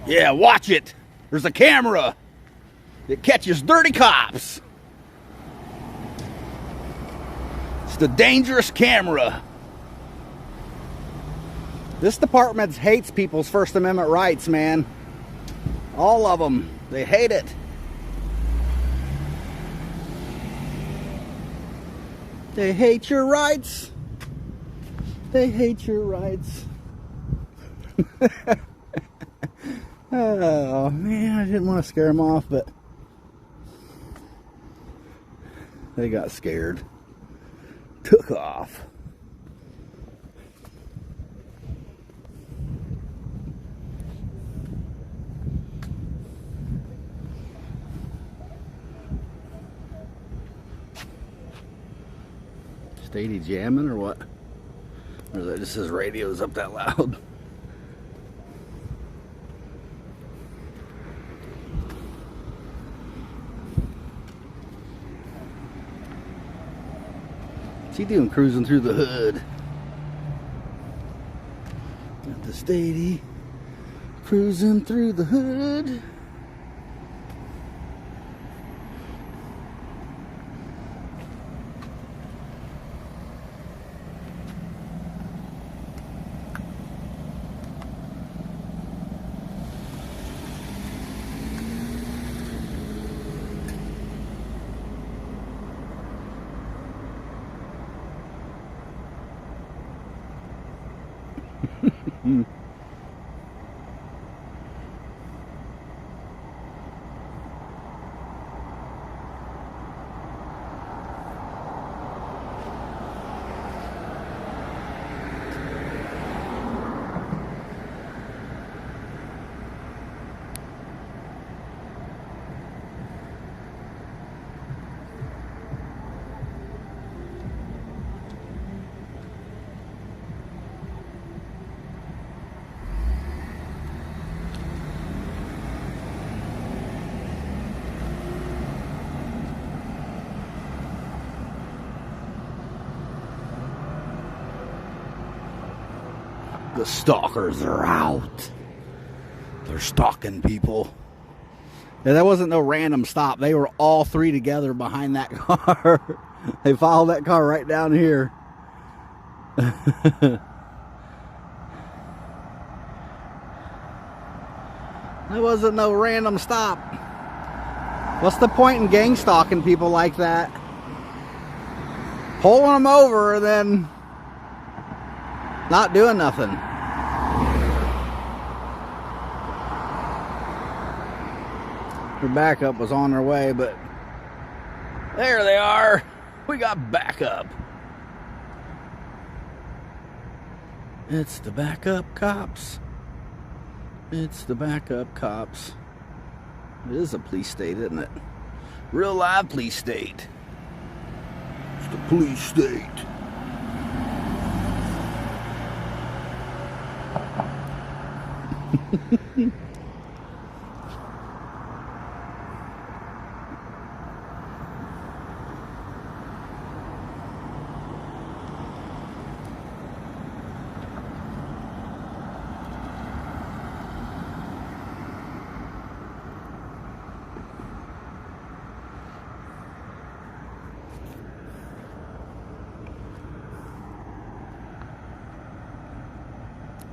Yeah, watch it. There's a camera that catches dirty cops. It's the dangerous camera. This department hates people's First Amendment rights, man. All of them. They hate it. They hate your rights. They hate your rights. Oh, man, I didn't want to scare them off, but they got scared. Took off. Steady jamming or what? Or is that just his radio's up that loud? What's he doing cruising through the hood? Got the Steady cruising through the hood. The stalkers are out. They're stalking people. Yeah, that wasn't no random stop. They were all three together behind that car. They followed that car right down here. That wasn't no random stop. What's the point in gang stalking people like that? Pulling them over and then not doing nothing. Their backup was on their way, but there they are. We got backup. It's the backup cops. It's the backup cops. It is a police state, isn't it? Real live police state. It's the police state.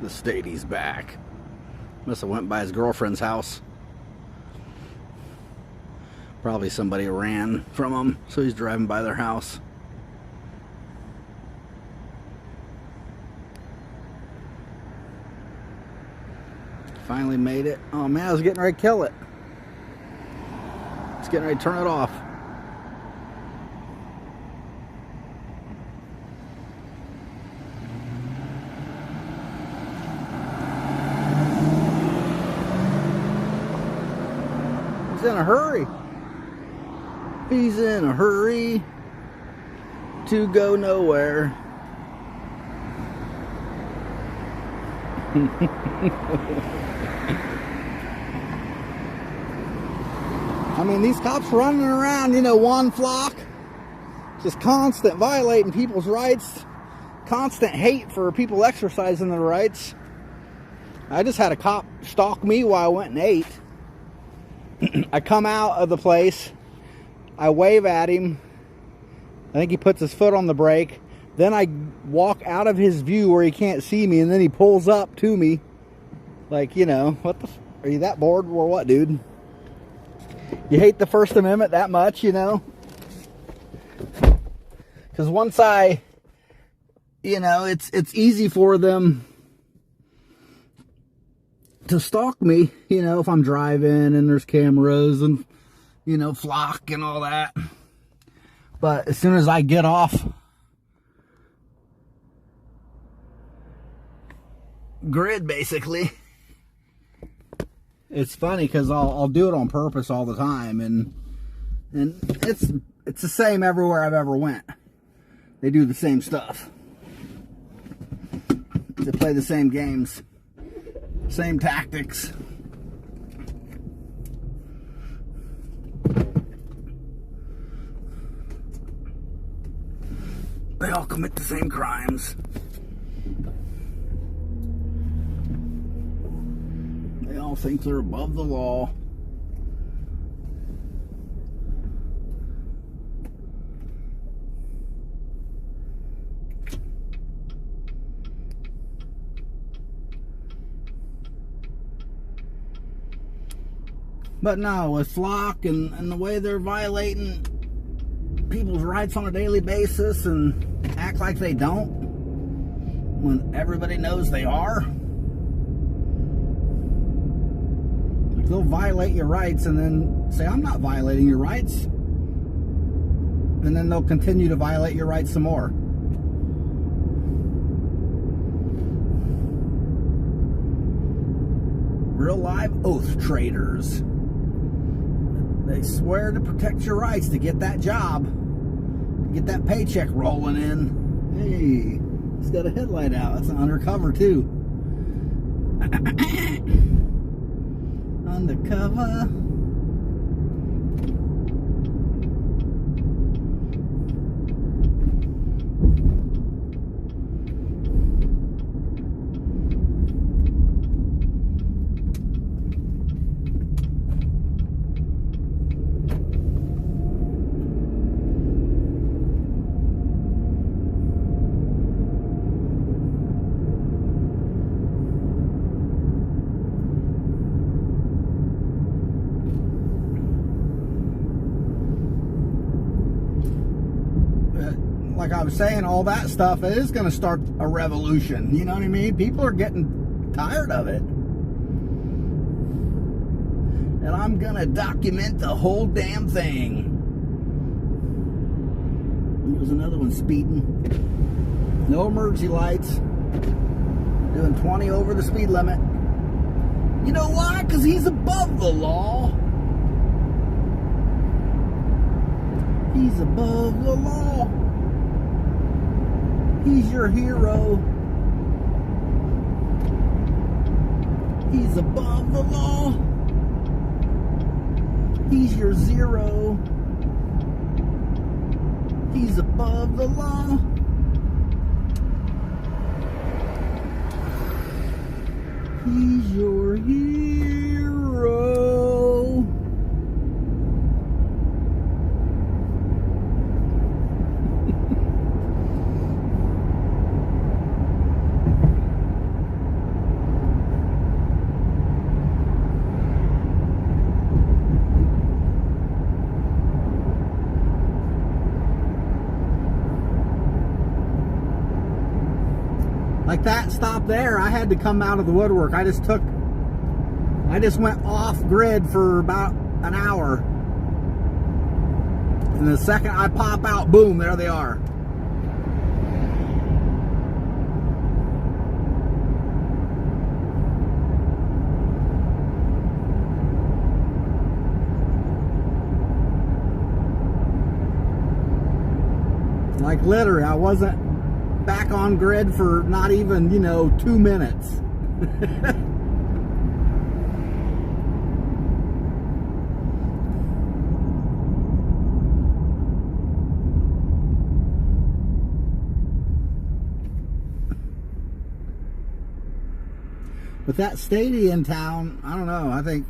The Stady's back. Must have went by his girlfriend's house. Probably somebody ran from him, so he's driving by their house. Finally made it. Oh man, I was getting ready to kill it. It's getting ready to turn it off. He's in a hurry. He's in a hurry to go nowhere. I mean, these cops running around, you know, one flock, just constant violating people's rights, constant hate for people exercising their rights. I just had a cop stalk me while I went and ate. I come out of the place. I wave at him. I think he puts his foot on the brake. Then I walk out of his view where he can't see me, and then he pulls up to me. Like, you know, what the... Are you that bored or what, dude? You hate the First Amendment that much, you know? Because once I... You know, it's easy for them to stalk me, you know, if I'm driving and there's cameras and, you know, flock and all that. But as soon as I get off grid, basically, it's funny because I'll do it on purpose all the time, and it's the same everywhere I've ever went. They do the same stuff. They play the same games, same tactics. They all commit the same crimes. They all think they're above the law. But no, with flock and the way they're violating people's rights on a daily basis and act like they don't when everybody knows they are. Like, they'll violate your rights and then say, I'm not violating your rights. And then they'll continue to violate your rights some more. Real live oath traders. They swear to protect your rights to get that job, to get that paycheck rolling in. Hey, he's got a headlight out. That's an undercover too. Undercover. Like I was saying, all that stuff is going to start a revolution. You know what I mean? People are getting tired of it. And I'm going to document the whole damn thing. There's another one speeding. No emergency lights. Doing 20 over the speed limit. You know why? Because he's above the law. He's above the law. He's your hero. He's above the law. He's your zero. He's above the law. He's your hero. Like that stop there, I had to come out of the woodwork. I just went off grid for about an hour. And the second I pop out, boom, there they are. Like literally, I wasn't back on grid for not even, 2 minutes. With that stadium in town, I don't know. I think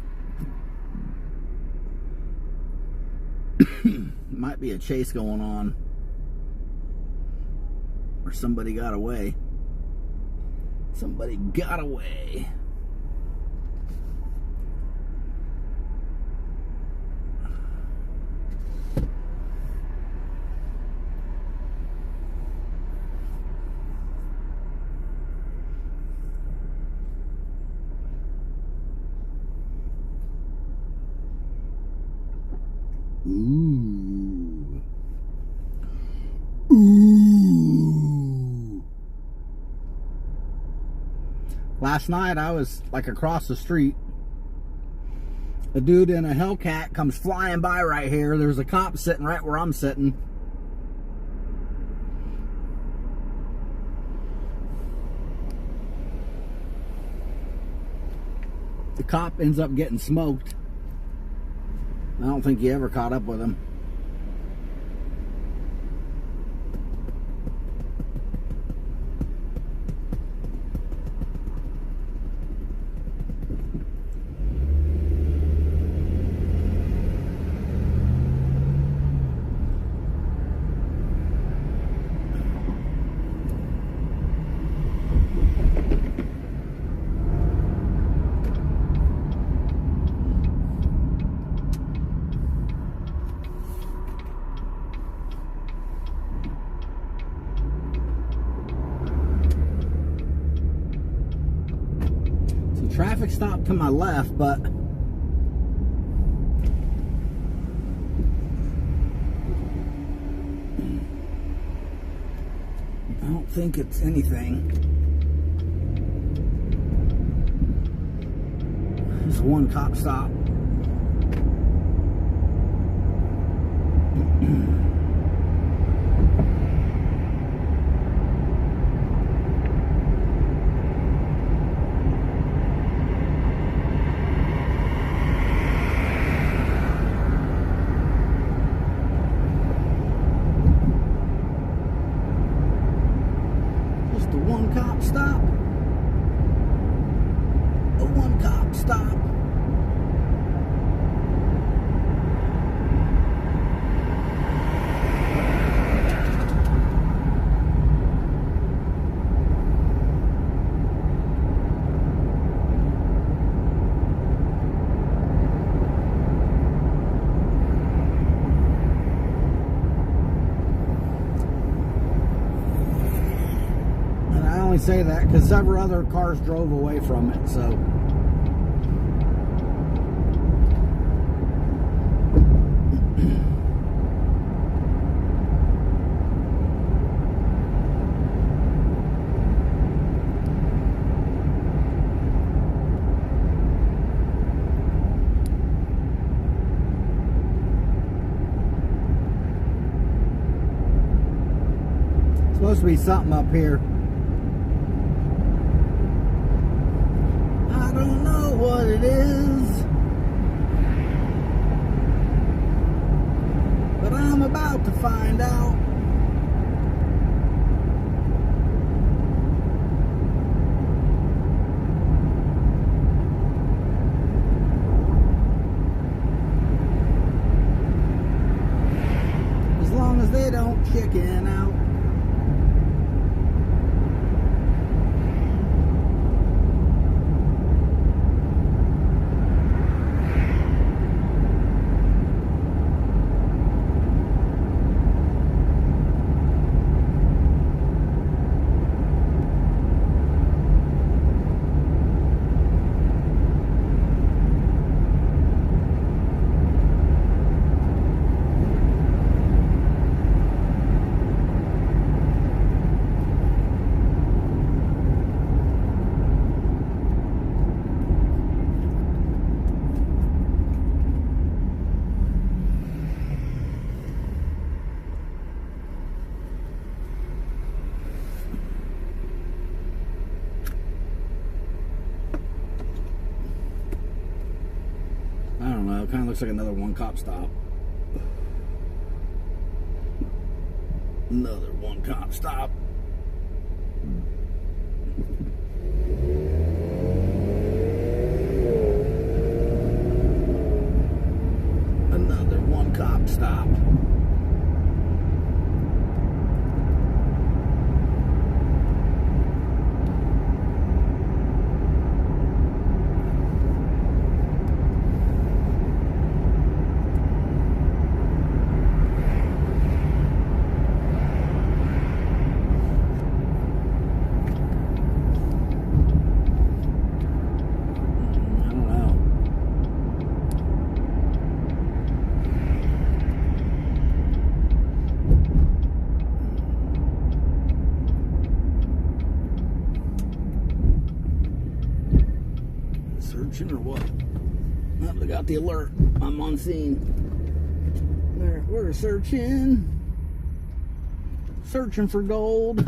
might be a chase going on. Or somebody got away. Somebody got away. Ooh. Ooh. Last night I was like across the street. A dude in a Hellcat comes flying by right here. There's a cop sitting right where I'm sitting. The cop ends up getting smoked. I don't think you ever caught up with him. Traffic stop to my left, but I don't think it's anything. Just one cop stop. One cop stop. A one cop stop. Say that because several other cars drove away from it, so it's supposed to be something up here. I don't know what it is, but I'm about to find out. As long as they don't chicken out. I don't know, it kind of looks like another one cop stop. Another one cop stop. searching or what? Oh, they got the alert. I'm on scene. We're searching. Searching for gold.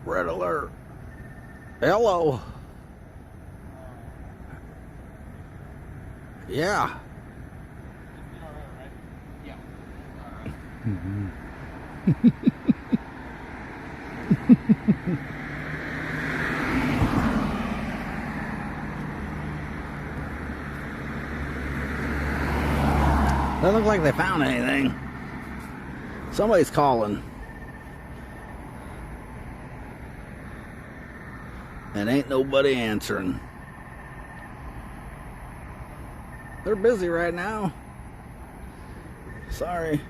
Red alert. Hello. Yeah. Doesn't look like they found anything. Somebody's calling. And ain't nobody answering. They're busy right now. Sorry.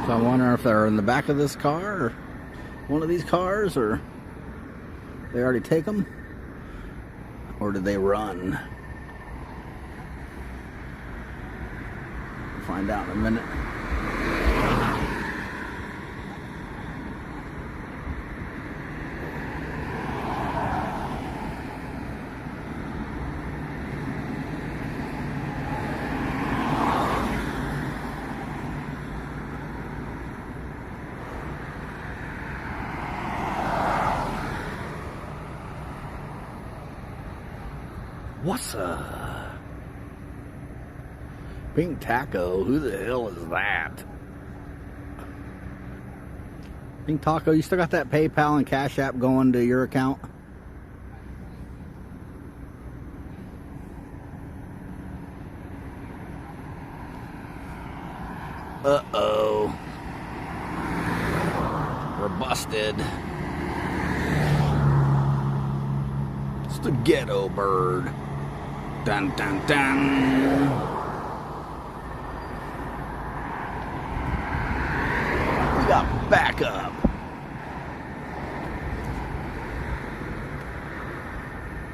So I wonder if they're in the back of this car, or one of these cars, or they already take them, or did they run? We'll find out in a minute. What's a pink taco? Who the hell is that? Pink taco, you still got that PayPal and Cash App going to your account? Uh-oh. We're busted. It's the ghetto bird. Dun, dun, dun. We got backup.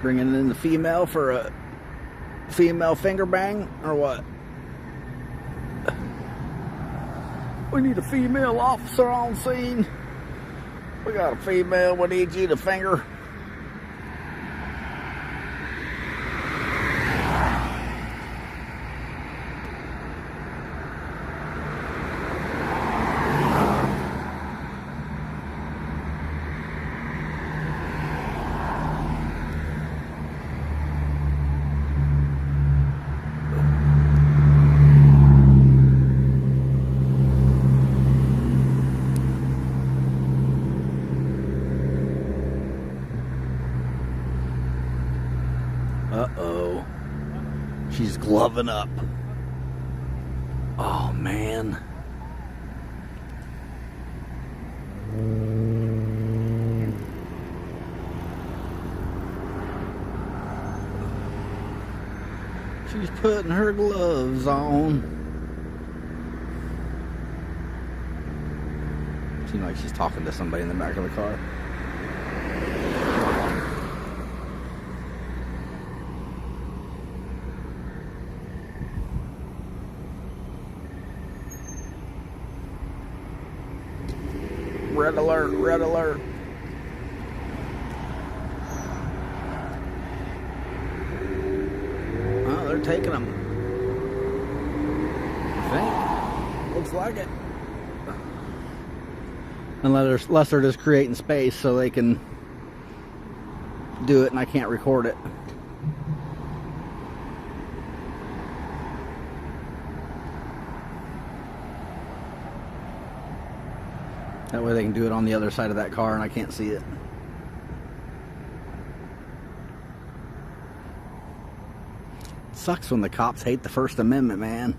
Bringing in the female for a female finger bang, or what? We need a female officer on scene. We got a female, we need you to finger. Uh-oh. She's gloving up. Oh, man. She's putting her gloves on. Seems like she's talking to somebody in the back of the car. Red alert, red alert. Oh, they're taking them. I think. Looks like it. Unless they're just creating space so they can do it and I can't record it. That way they can do it on the other side of that car and I can't see it. Sucks when the cops hate the First Amendment, man.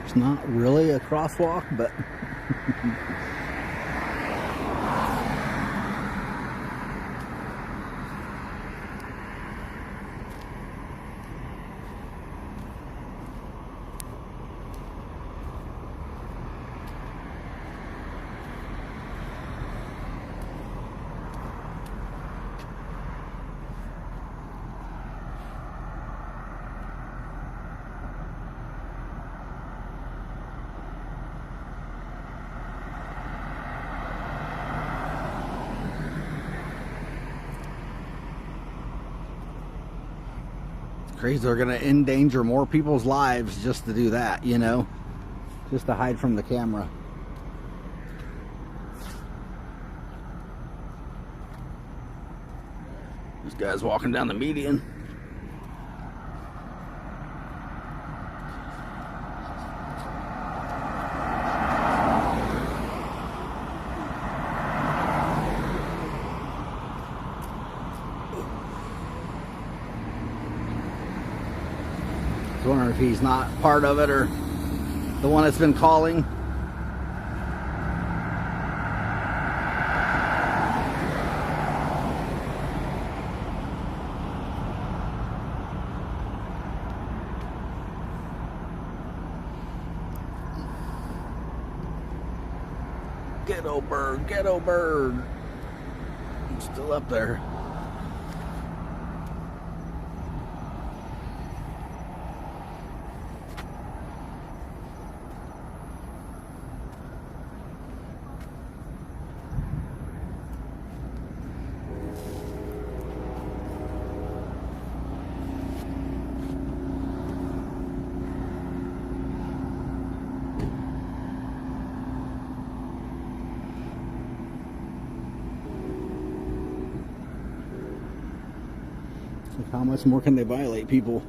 It's not really a crosswalk, but crazy. They're going to endanger more people's lives just to do that, you know, just to hide from the camera. This guy's walking down the median. I was wondering if he's not part of it or the one that's been calling. Ghetto bird, ghetto bird. I'm still up there. How much more can they violate people?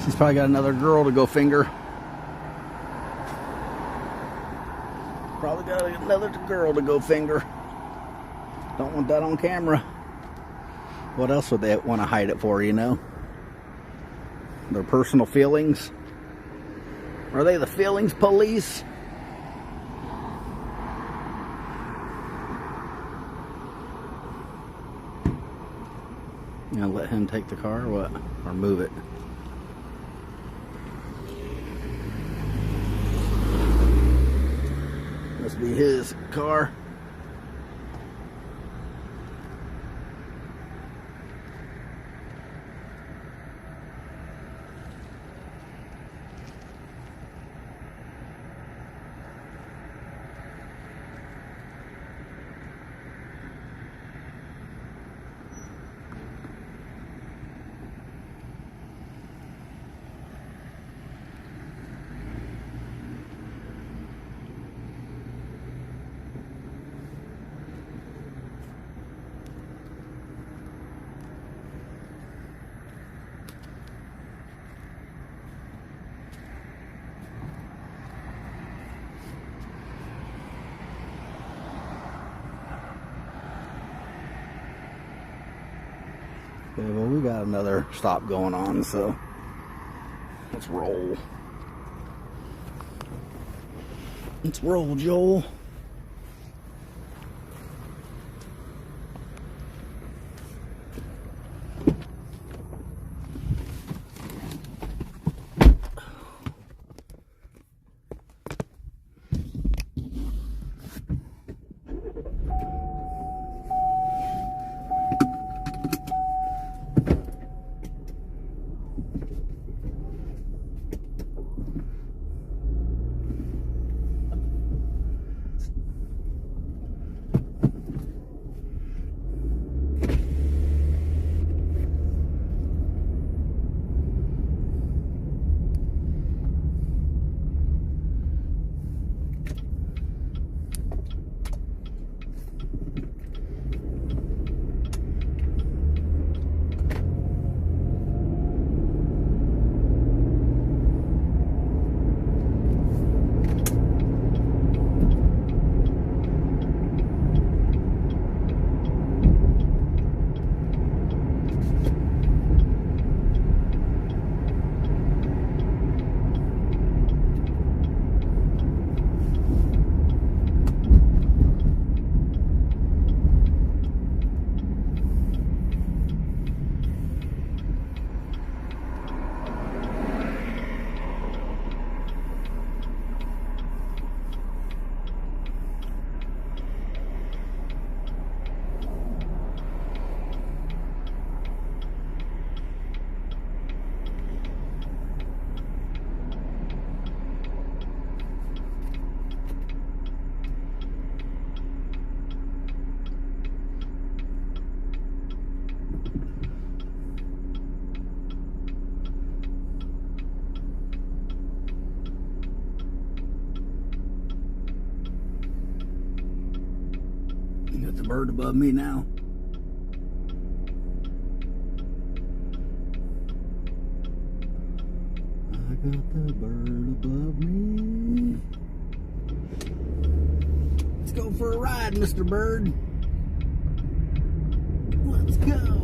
She's probably got another girl to go finger. Probably got another girl to go finger. Don't want that on camera. What else would they want to hide it for, you know? Their personal feelings? Are they the feelings police? You gonna let him take the car or what? Or move it? Must be his car. Okay, well, we got another stop going on, so let's roll. Let's roll, Joel. You got the bird above me now. I got the bird above me. Let's go for a ride, Mr. Bird. Let's go.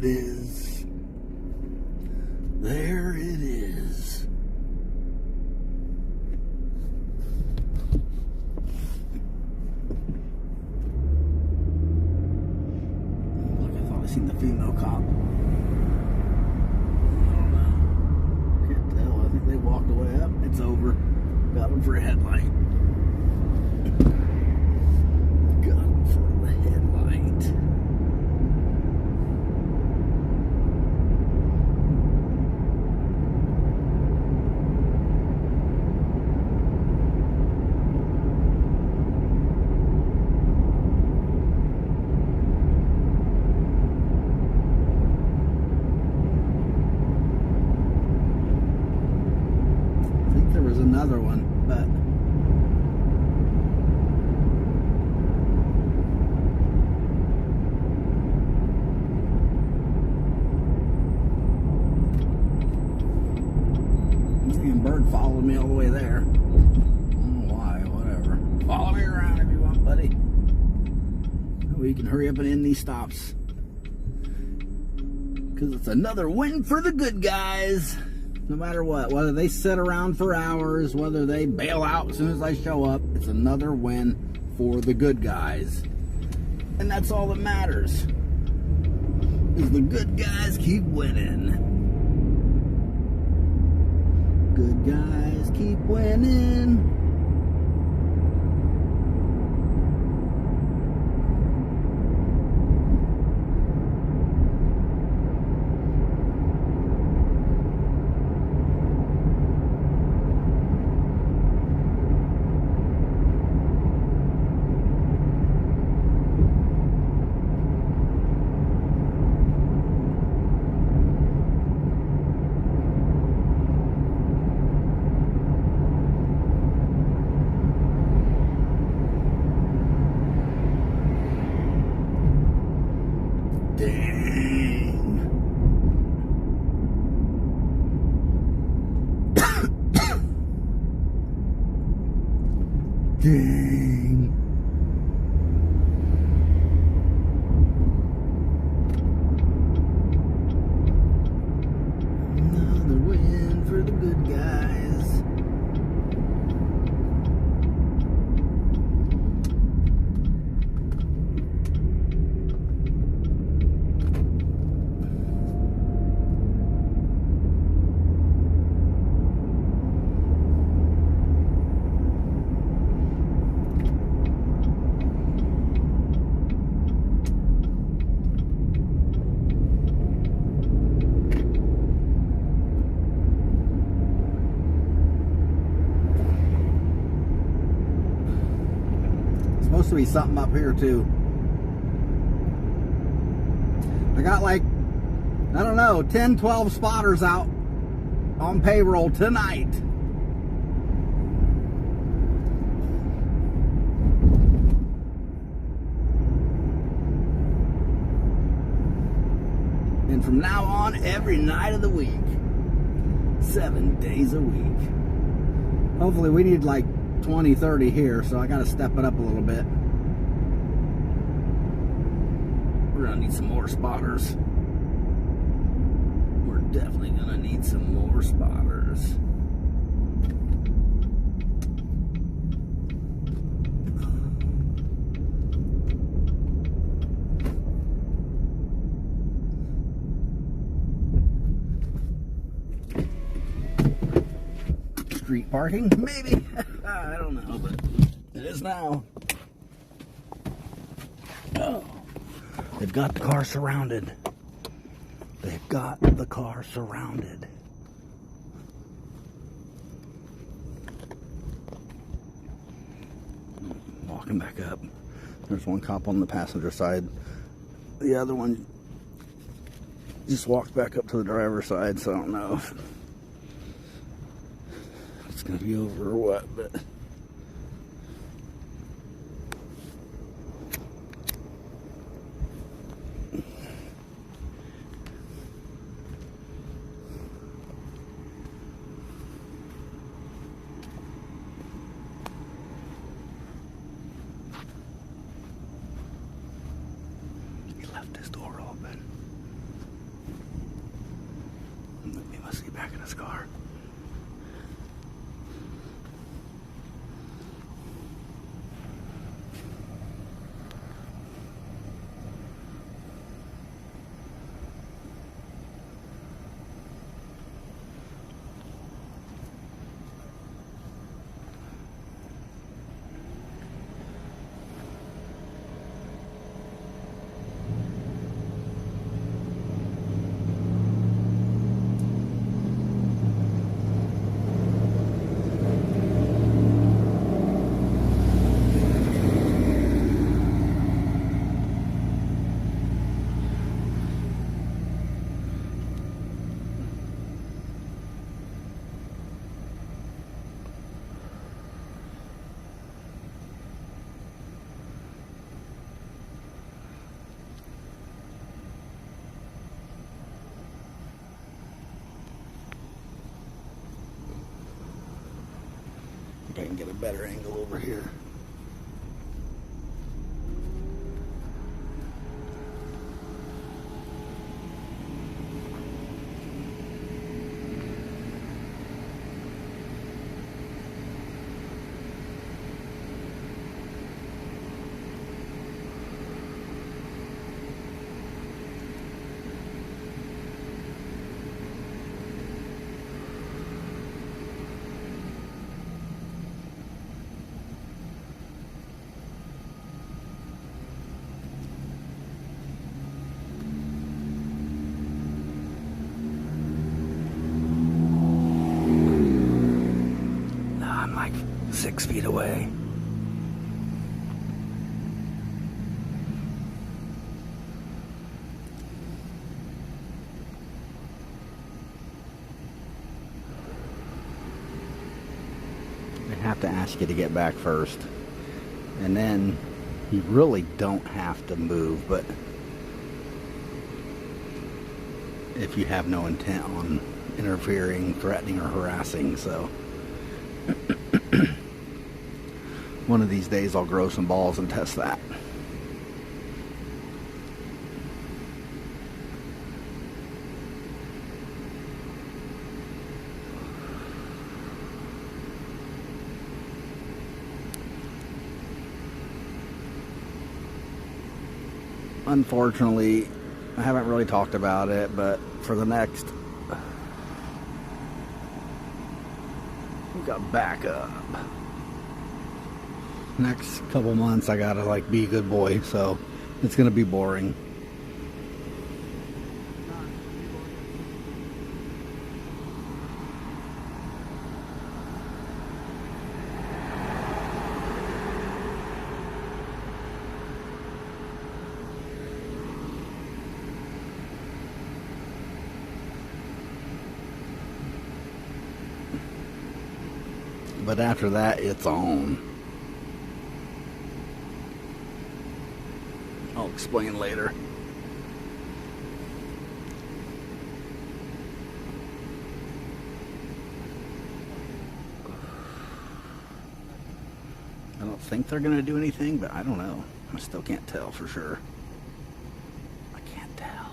it is. There it is. Look, I thought I seen the female cop. I don't know. Can't tell. I think they walked away up. It's over. Got him for a headlight. Got him for the headlight. Another one, but and bird followed me all the way there. I don't know why, whatever. Follow me around if you want, buddy. We can hurry up and end these stops, because it's another win for the good guys. No matter what, whether they sit around for hours, whether they bail out as soon as I show up, it's another win for the good guys. And that's all that matters, is the good guys keep winning. Good guys keep winning. Dang. Another win for the good guys. Supposed to be something up here too. I got like, I don't know, 10, 12 spotters out on payroll tonight. And from now on, every night of the week, 7 days a week. Hopefully we need like 20, 30 here, so I got to step it up a little bit. We're going to need some more spotters. We're definitely going to need some more spotters. Street parking, maybe. I don't know, but it is now. Oh, they've got the car surrounded. They've got the car surrounded. Walking back up. There's one cop on the passenger side. The other one just walked back up to the driver's side, so I don't know if it's gonna be over or what, but he left his door open. this car. I can get a better angle over here. I'm like 6 feet away. I have to ask you to get back first. And then you really don't have to move, but if you have no intent on interfering, threatening, or harassing, so one of these days I'll grow some balls and test that. Unfortunately, I haven't really talked about it, but for the next, we got backup. Next couple months I gotta like be a good boy, so it's gonna be boring. But after that, it's on. I'll explain later. I don't think they're going to do anything, but I don't know. I still can't tell for sure. I can't tell.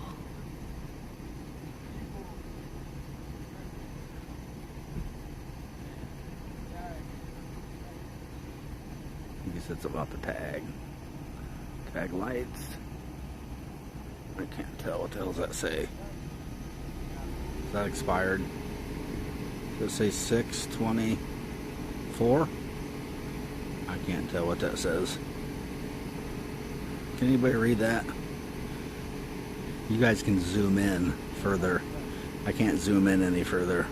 I guess it's about the tag. Tag lights. I can't tell. What the hell does that say? Is that expired? Does it say 6/24? I can't tell what that says. Can anybody read that? You guys can zoom in further. I can't zoom in any further.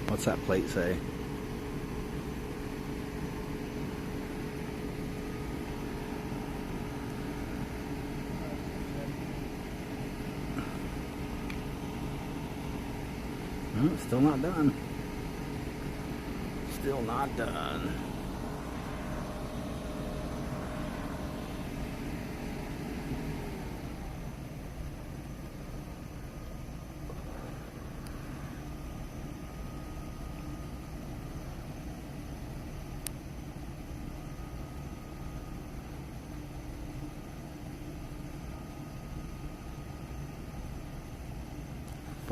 What's that plate say? Oh, still not done. Still not done.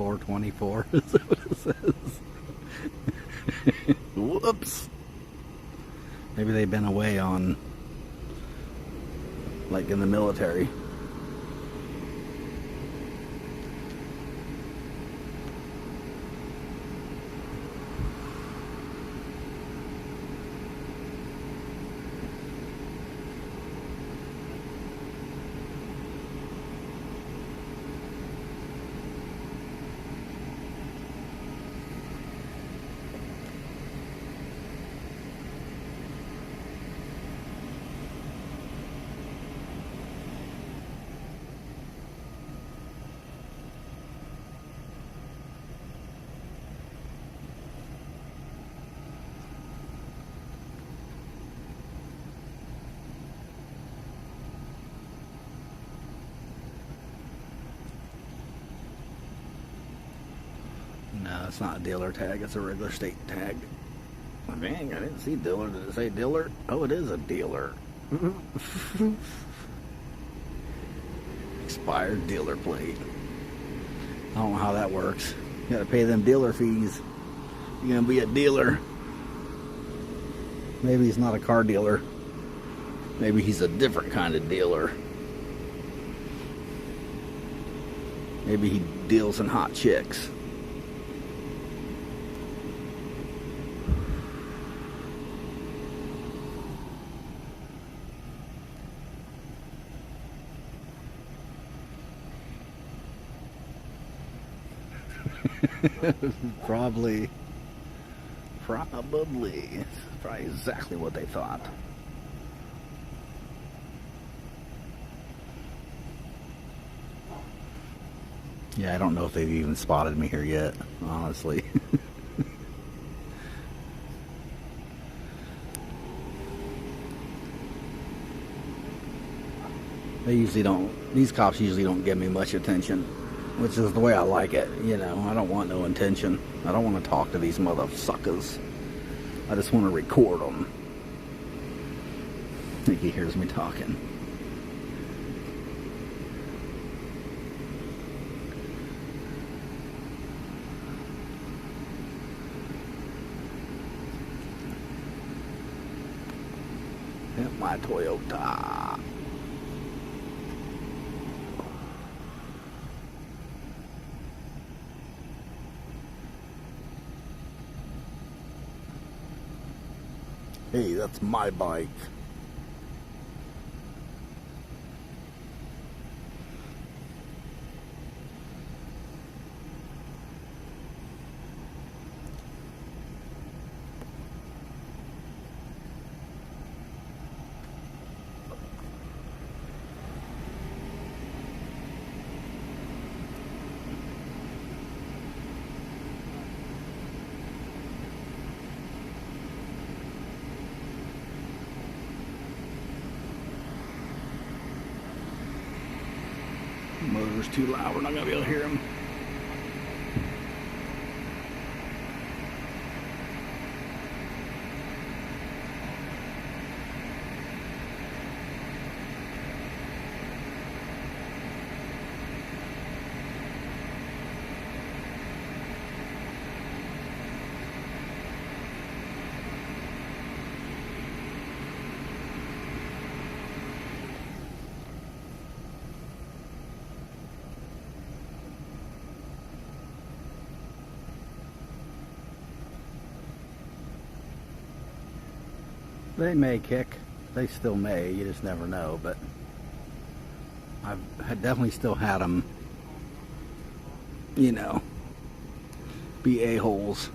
2424 is what it says. Whoops. Maybe they've been away on, like in the military. No, it's not a dealer tag. It's a regular state tag. Dang, I didn't see dealer. Did it say dealer? Oh, it is a dealer. Expired dealer plate. I don't know how that works. You gotta pay them dealer fees. You're gonna be a dealer. Maybe he's not a car dealer. Maybe he's a different kind of dealer. Maybe he deals in hot chicks. Probably exactly what they thought. Yeah, I don't know if they've even spotted me here yet, honestly. These cops usually don't give me much attention, which is the way I like it. You know, I don't want no attention. I don't want to talk to these motherfuckers. I just want to record them. I think he hears me talking. Hit my Toyota. Hey, that's my bike. Motor's too loud, we're not going to be able to hear him. They may kick. They still may. You just never know. But I've definitely still had them, you know, be a-holes.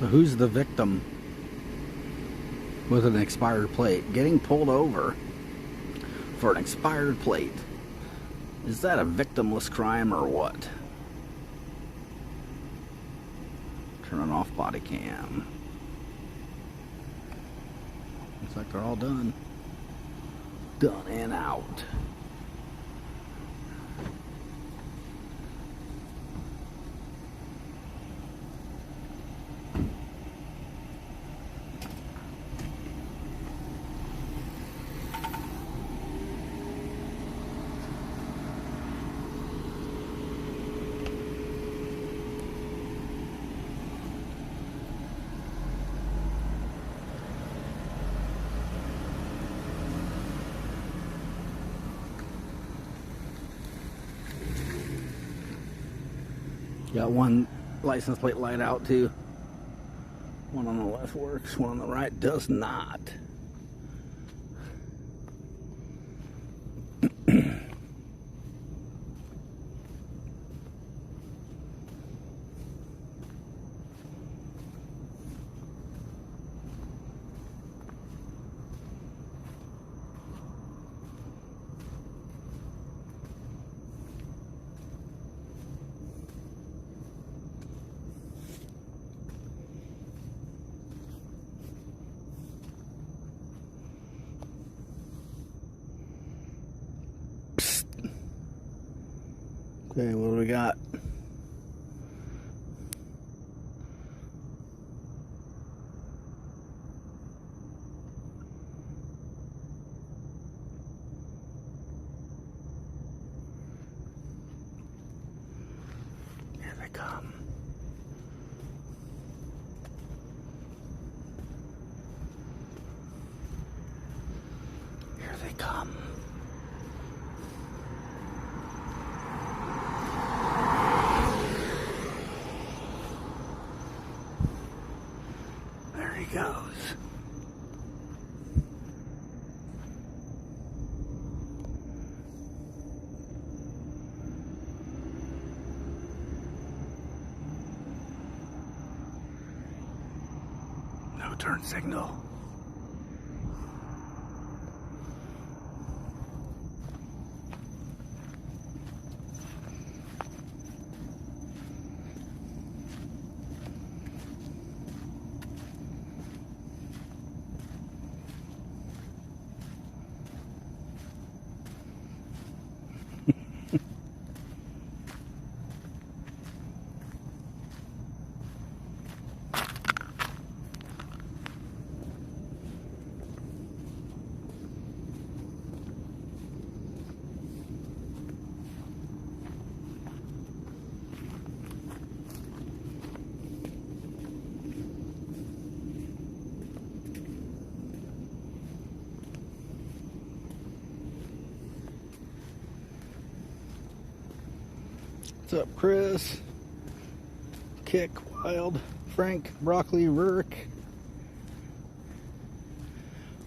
So who's the victim with an expired plate? Getting pulled over for an expired plate. Is that a victimless crime or what? Turning off body cam. Looks like they're all done. Done and out. Got one license plate light out too. One on the left works, one on the right does not. Okay, what do we got? Here they come. Here they come. There he goes. No turn signal. What's up, Chris? Kick, Wild, Frank, Broccoli, Rurick,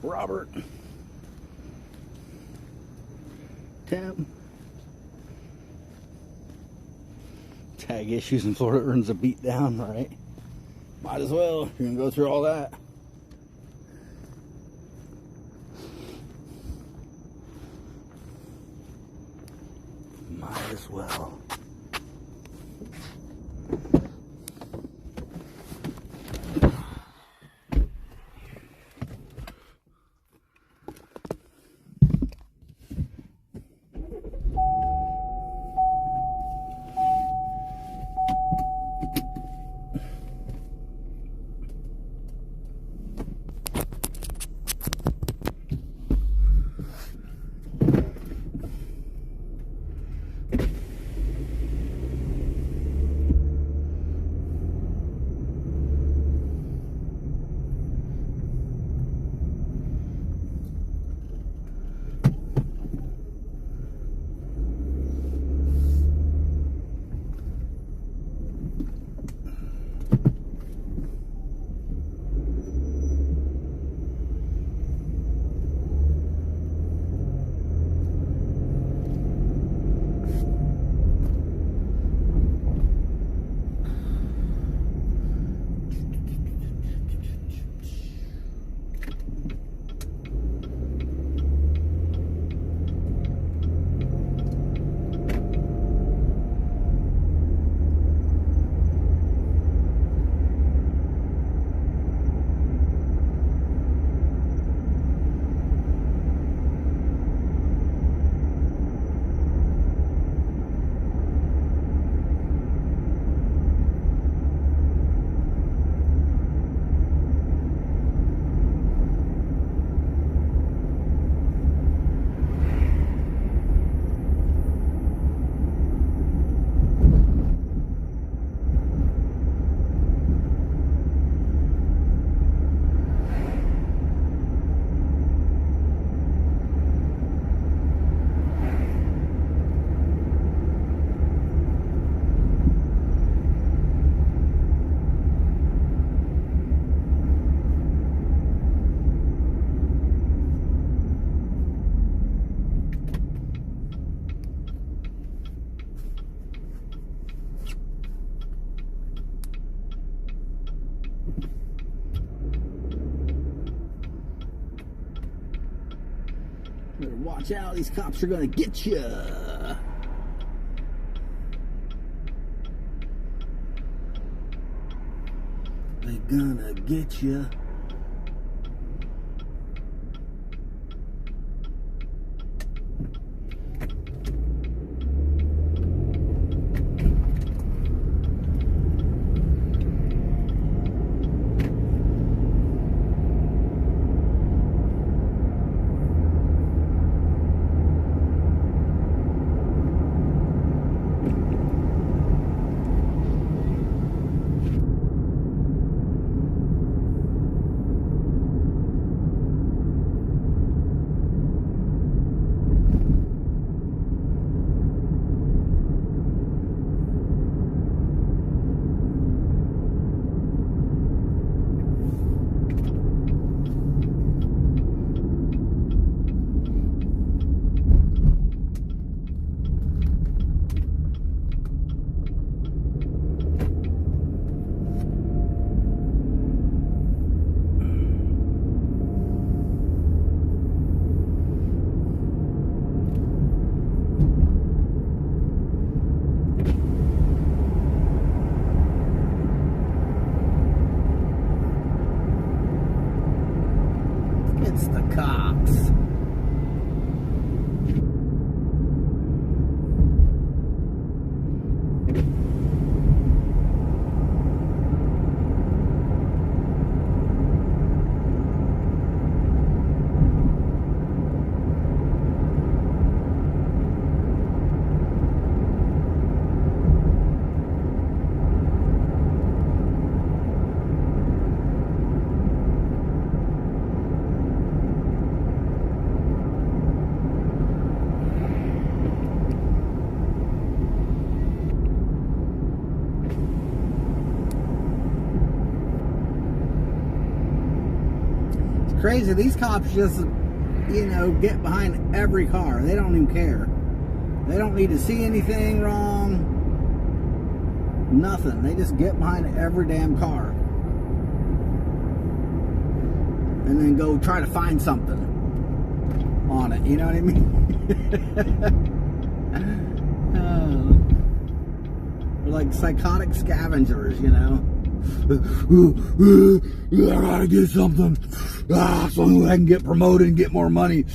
Robert, Tim. Tag issues in Florida earns a beat down, right? Might as well. You're gonna go through all that. Might as well. Watch out, these cops are gonna get you. They gonna get you. It's the cops. Crazy. These cops just, you know, get behind every car. They don't even care. They don't need to see anything wrong. Nothing. They just get behind every damn car. And then go try to find something on it. You know what I mean? They're like psychotic scavengers, you know? I gotta get something so I can get promoted and get more money.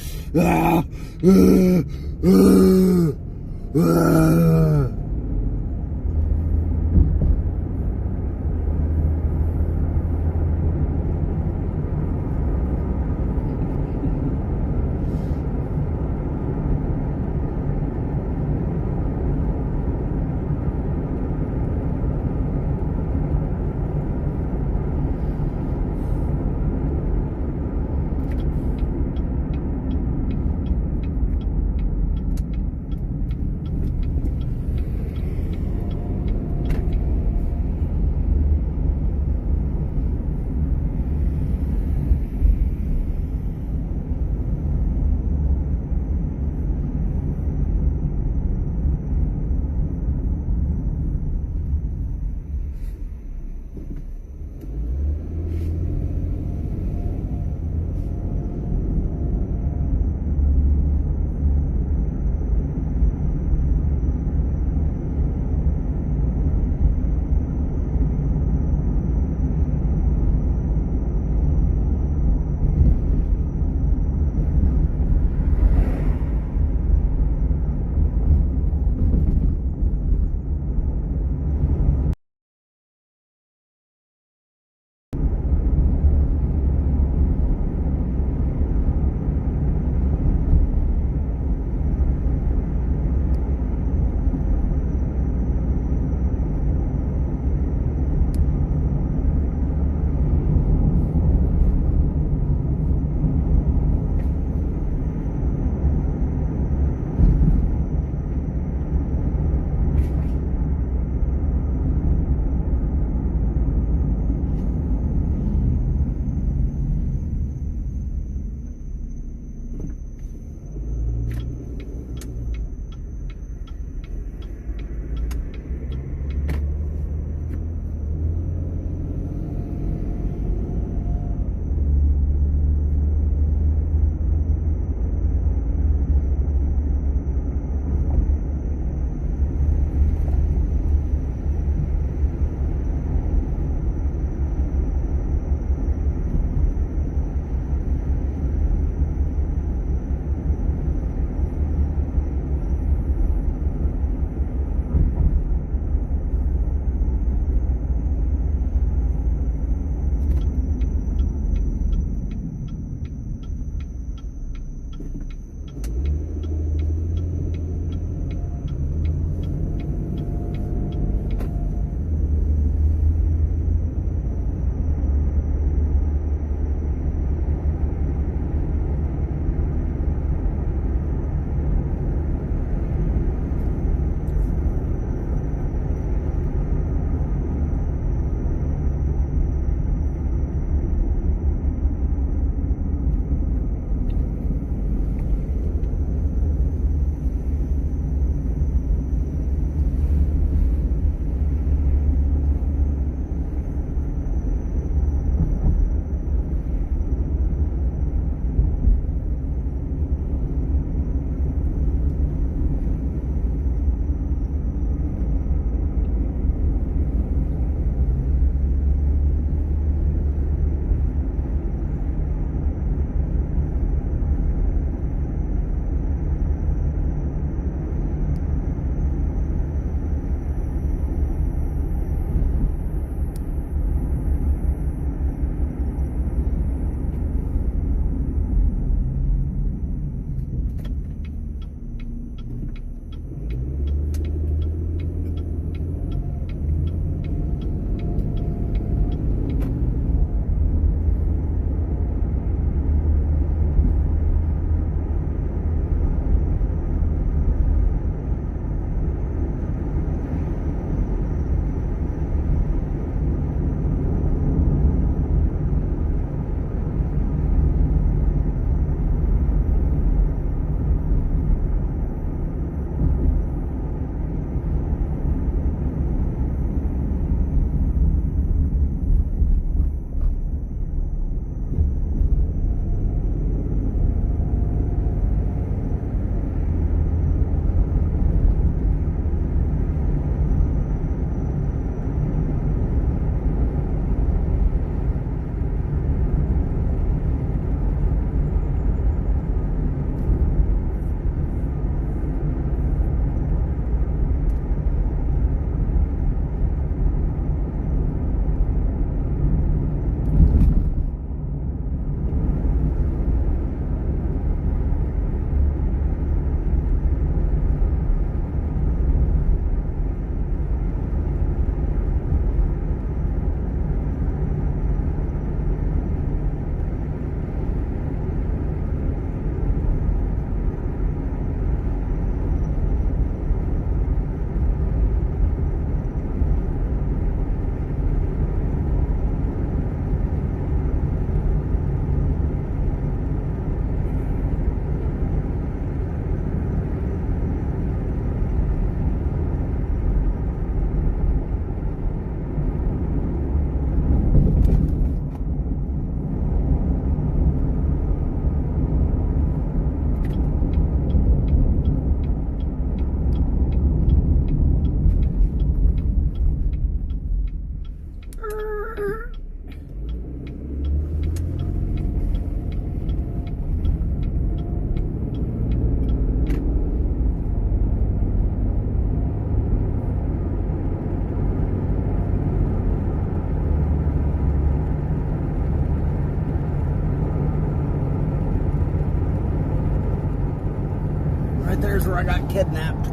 where I got kidnapped.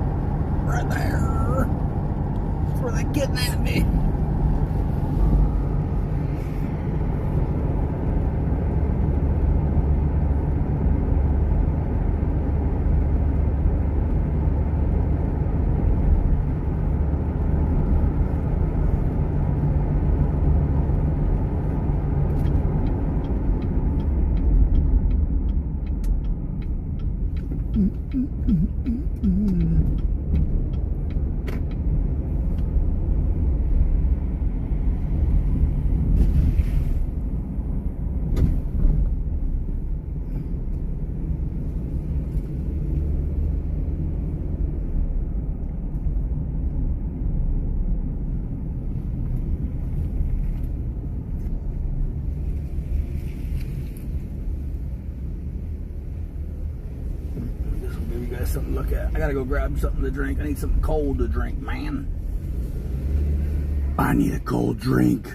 Right there. That's where they kidnapped me. Give you guys something to look at. I gotta go grab something to drink. I need something cold to drink, man. I need a cold drink.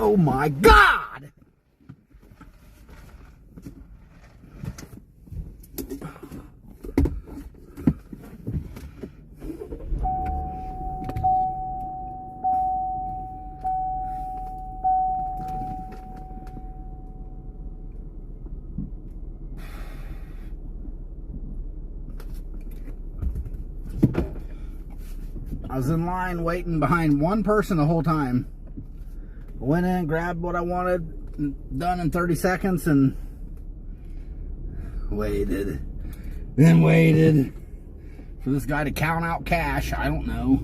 Oh my God! I was in line waiting behind one person the whole time. I went in, grabbed what I wanted, done in 30 seconds, and waited. Then waited for this guy to count out cash. I don't know.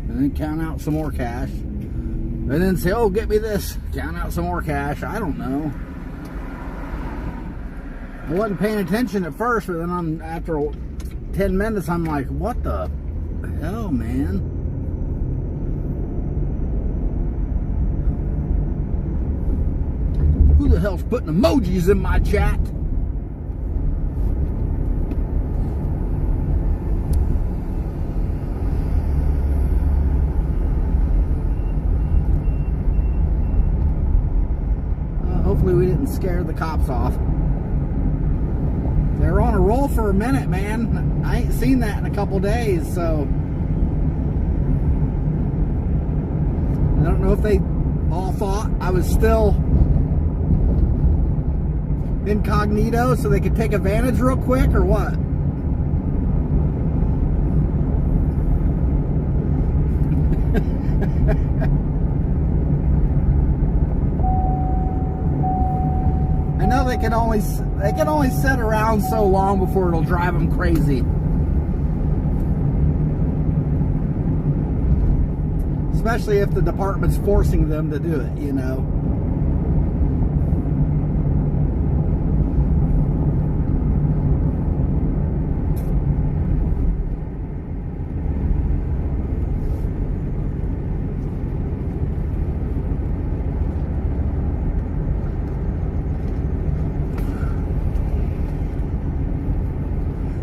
And then count out some more cash. And then say, oh, get me this. Count out some more cash. I don't know. I wasn't paying attention at first, but then after 10 minutes, I'm like, what the hell, man? Who the hell's putting emojis in my chat? Hopefully we didn't scare the cops off. They were on a roll for a minute, man. I ain't seen that in a couple days, so I don't know if they all thought I was still incognito so they could take advantage real quick or what. I know they can only sit around so long before it'll drive them crazy. Especially if the department's forcing them to do it, you know.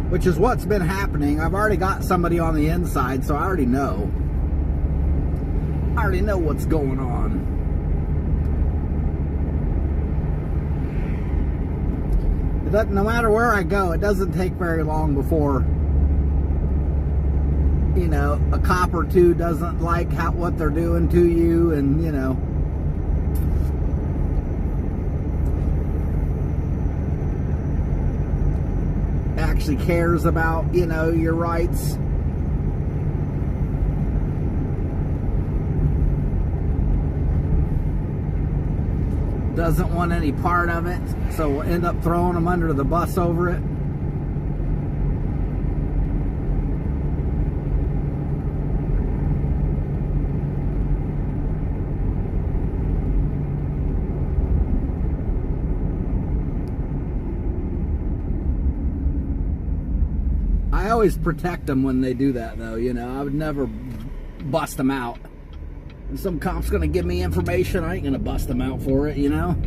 Which is what's been happening. I've already got somebody on the inside, so I already know. I already know what's going on. No matter where I go, it doesn't take very long before, you know, a cop or two doesn't like what they're doing to you, and, you know, actually cares about, you know, your rights. Doesn't want any part of it, so we'll end up throwing them under the bus over it. I always protect them when they do that, though, you know. I would never bust them out. If some cop's gonna give me information, I ain't gonna bust them out for it, you know.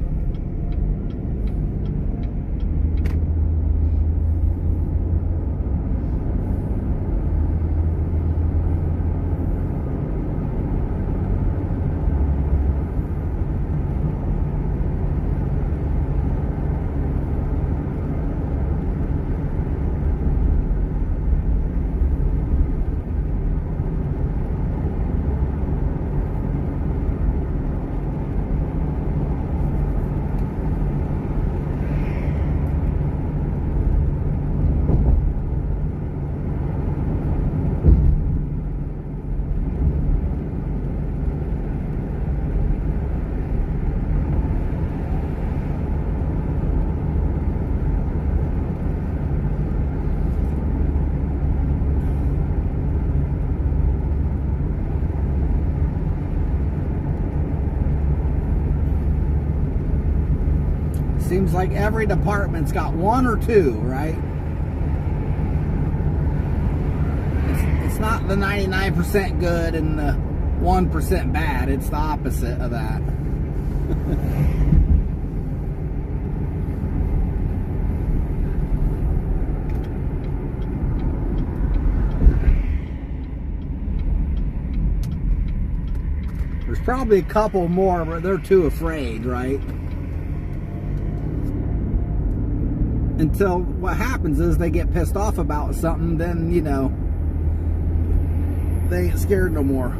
Seems like every department's got one or two, right? It's not the 99% good and the 1% bad. It's the opposite of that. There's probably a couple more, but they're too afraid, right? Until what happens is they get pissed off about something, then, you know, they ain't scared no more.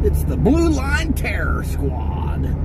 It's the Blue Line Terror Squad.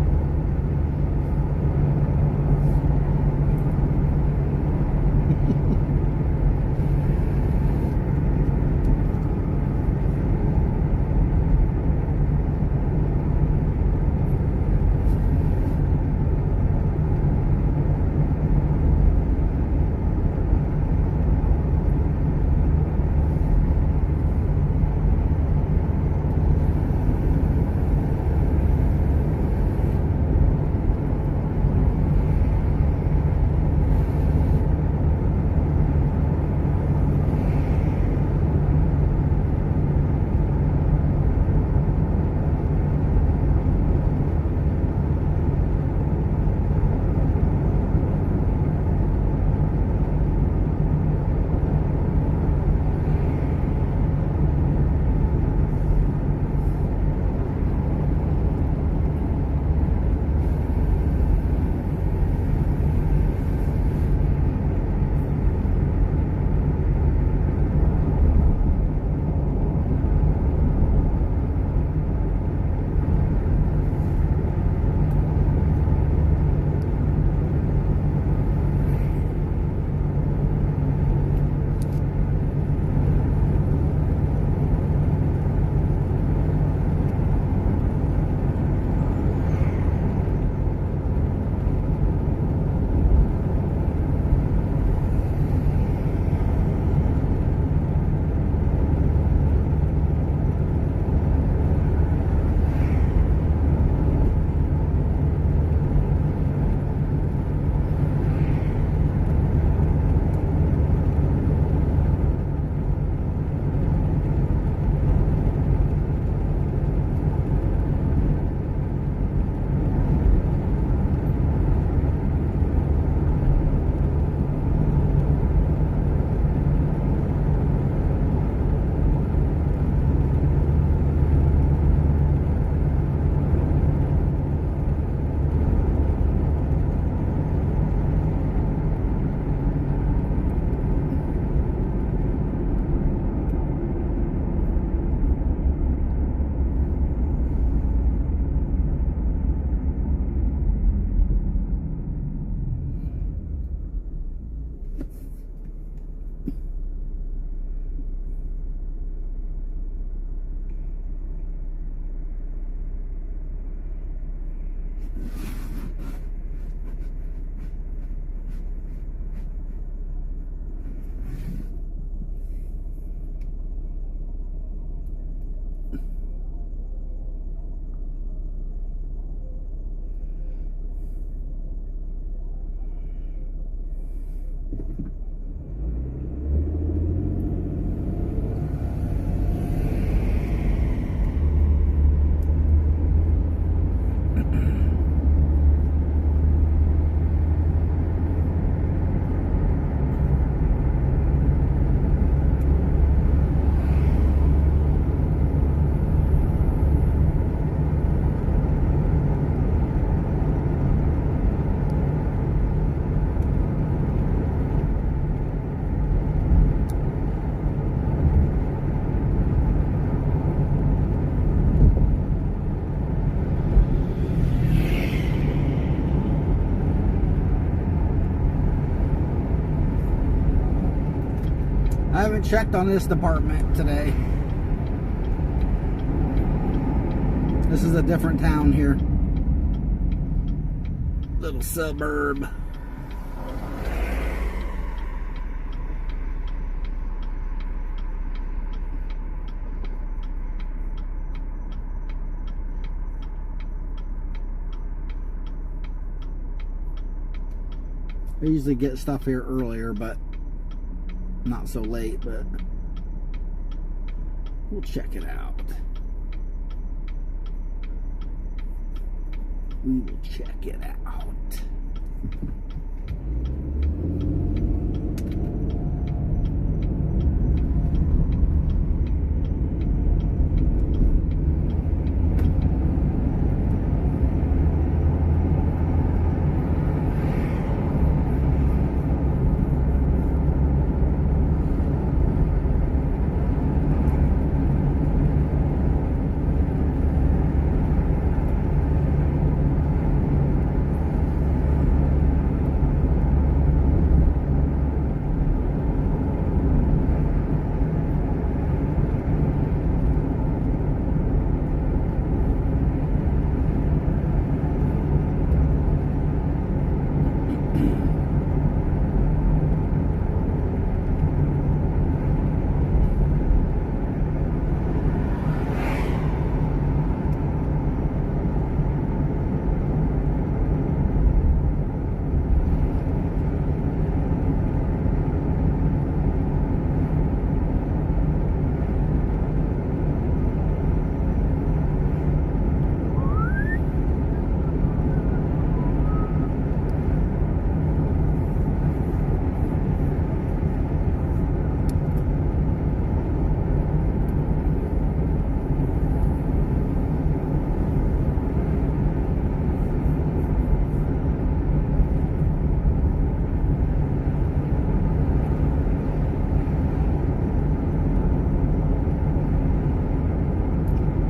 I haven't checked on this department today. This is a different town here. Little suburb. I usually get stuff here earlier, but not so late, but we'll check it out. We will check it out.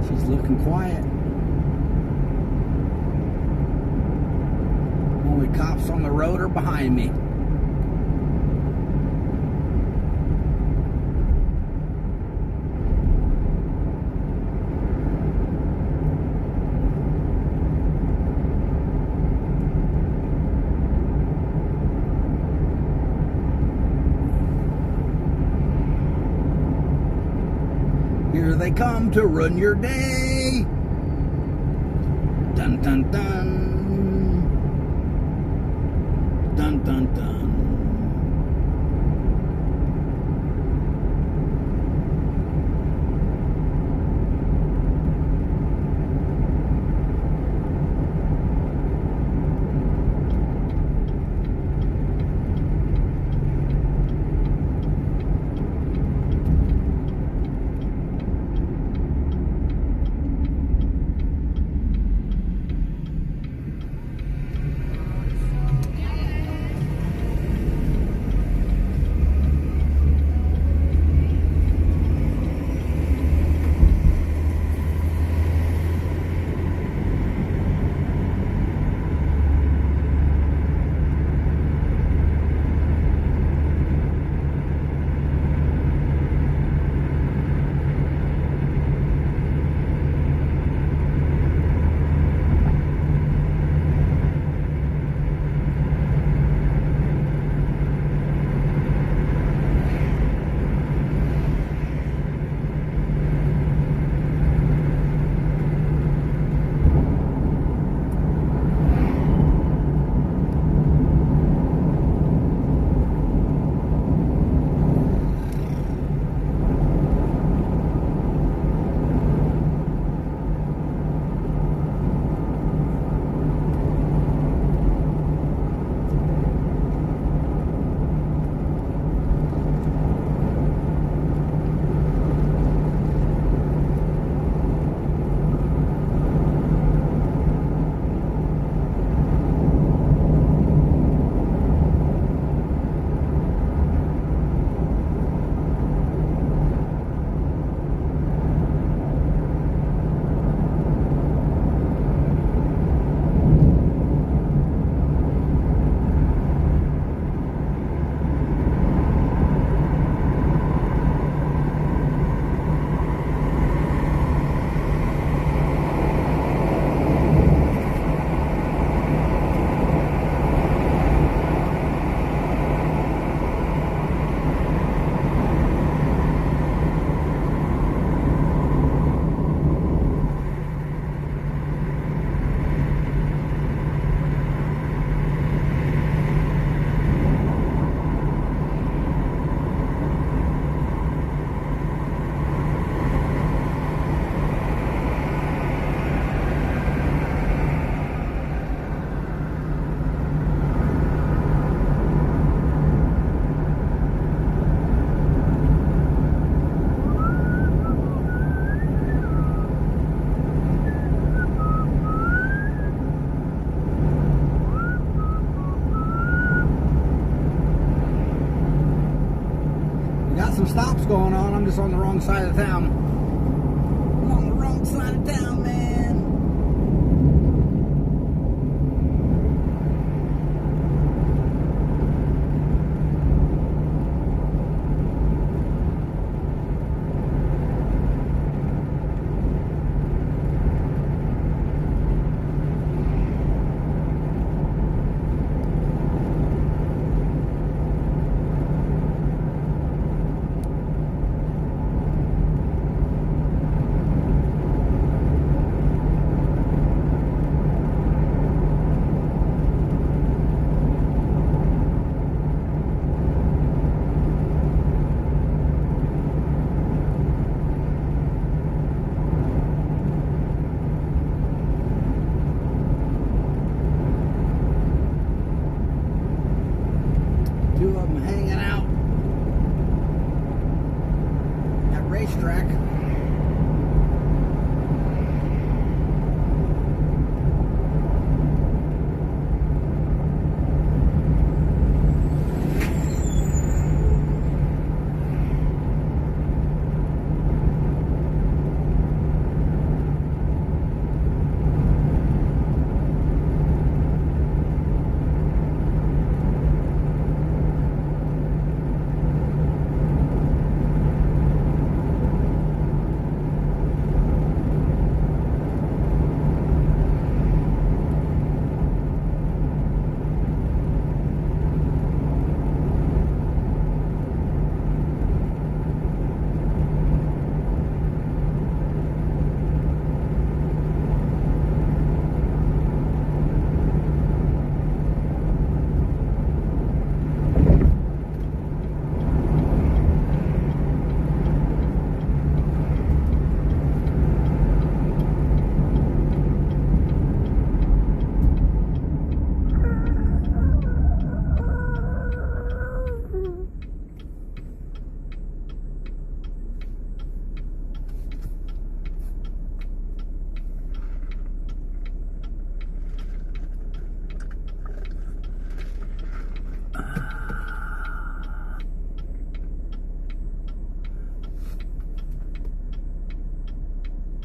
She's looking quiet. Only cops on the road are behind me. Here they come to ruin your day. Dun dun dun. Dun dun dun. got some stops going on. I'm just on the wrong side of town. I'm on the wrong side of town, man. Two of them hanging out at racetrack.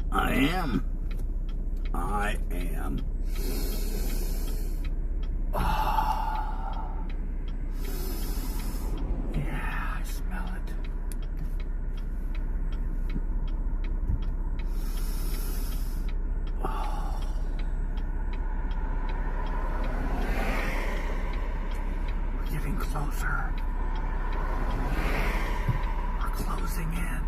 I am. Oh. Yeah, I smell it. Oh. We're getting closer. We're closing in.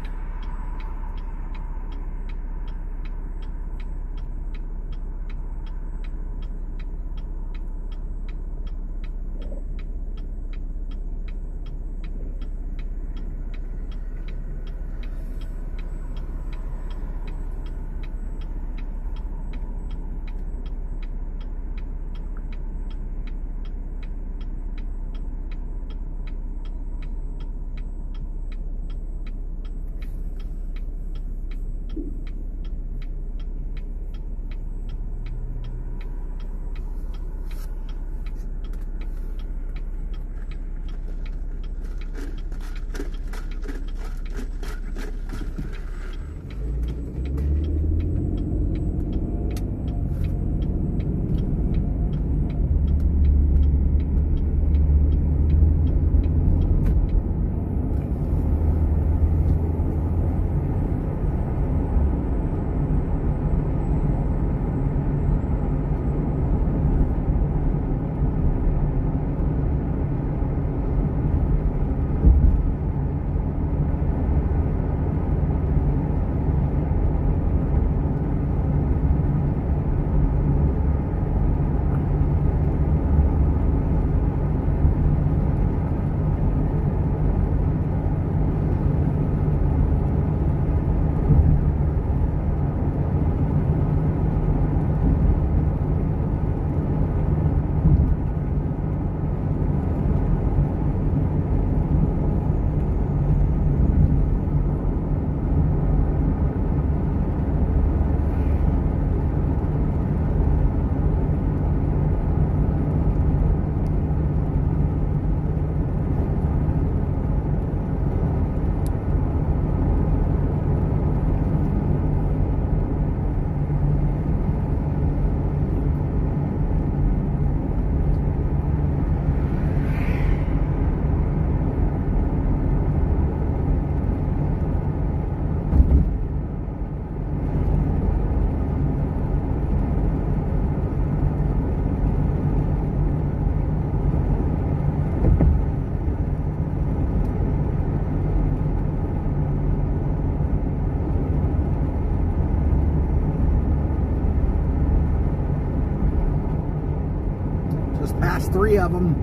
3 of them.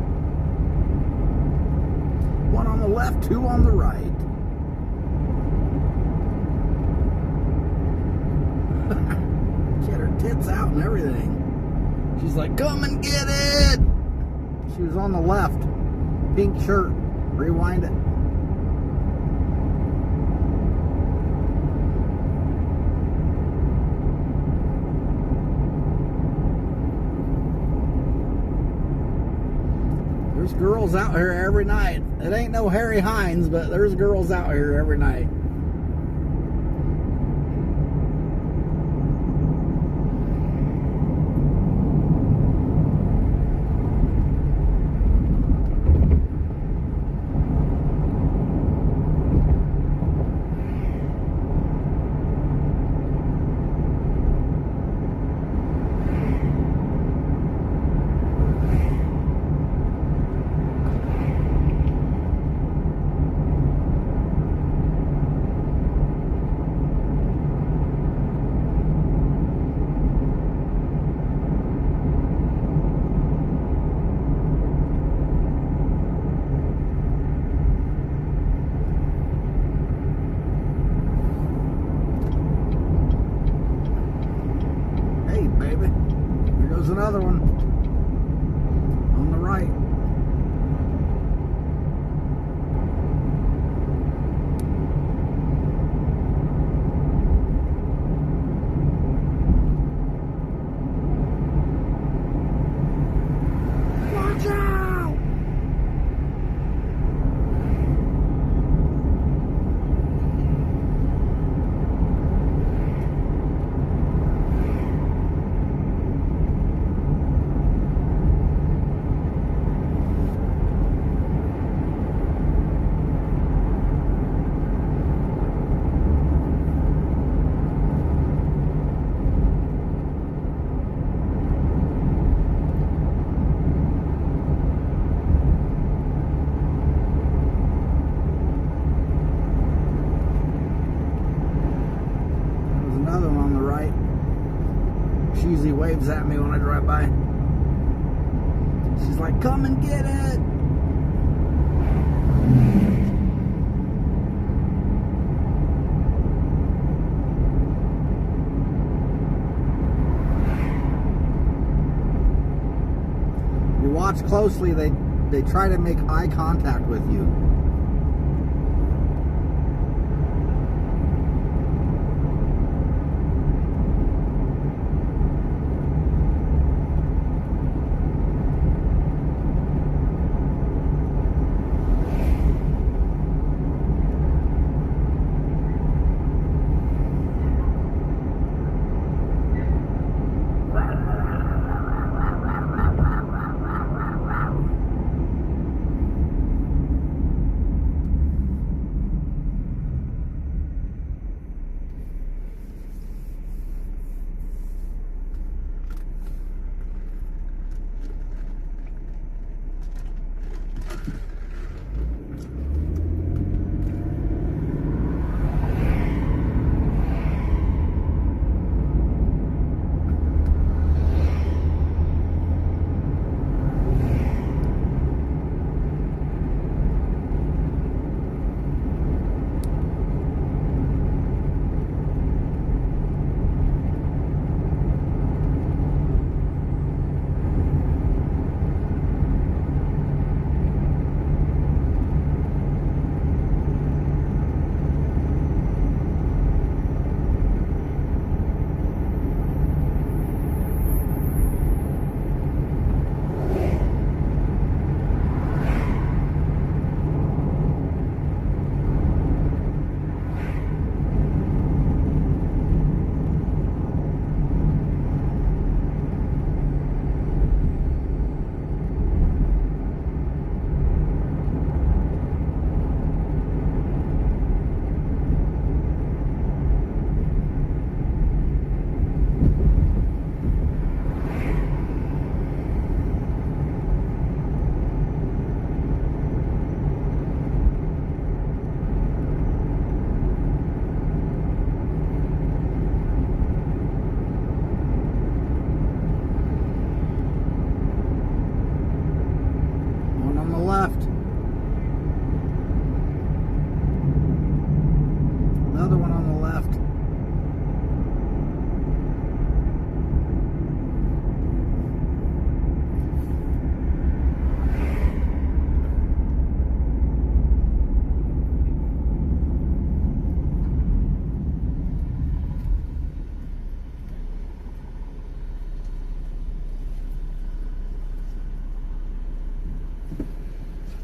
1 on the left, 2 on the right. She had her tits out and everything. She's like, come and get it! She was on the left. Pink shirt. Rewind it. There's girls out here every night. It ain't no Harry Hines, but there's girls out here every night. Baby, here goes another one on the right. Watch out! Another one on the right. She usually waves at me when I drive by. She's like, come and get it! You watch closely, they try to make eye contact with you.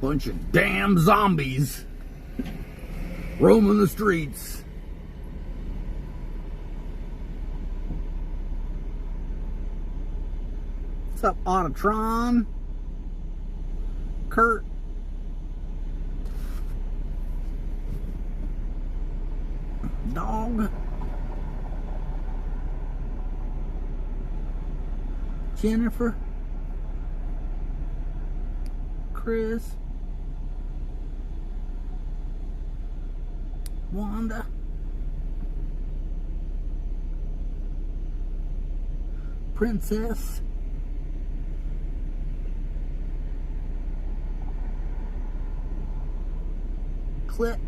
Bunch of damn zombies roaming the streets. What's up, Autotron? Kurt? Dog? Jennifer? Chris? Wanda? Princess? Clip?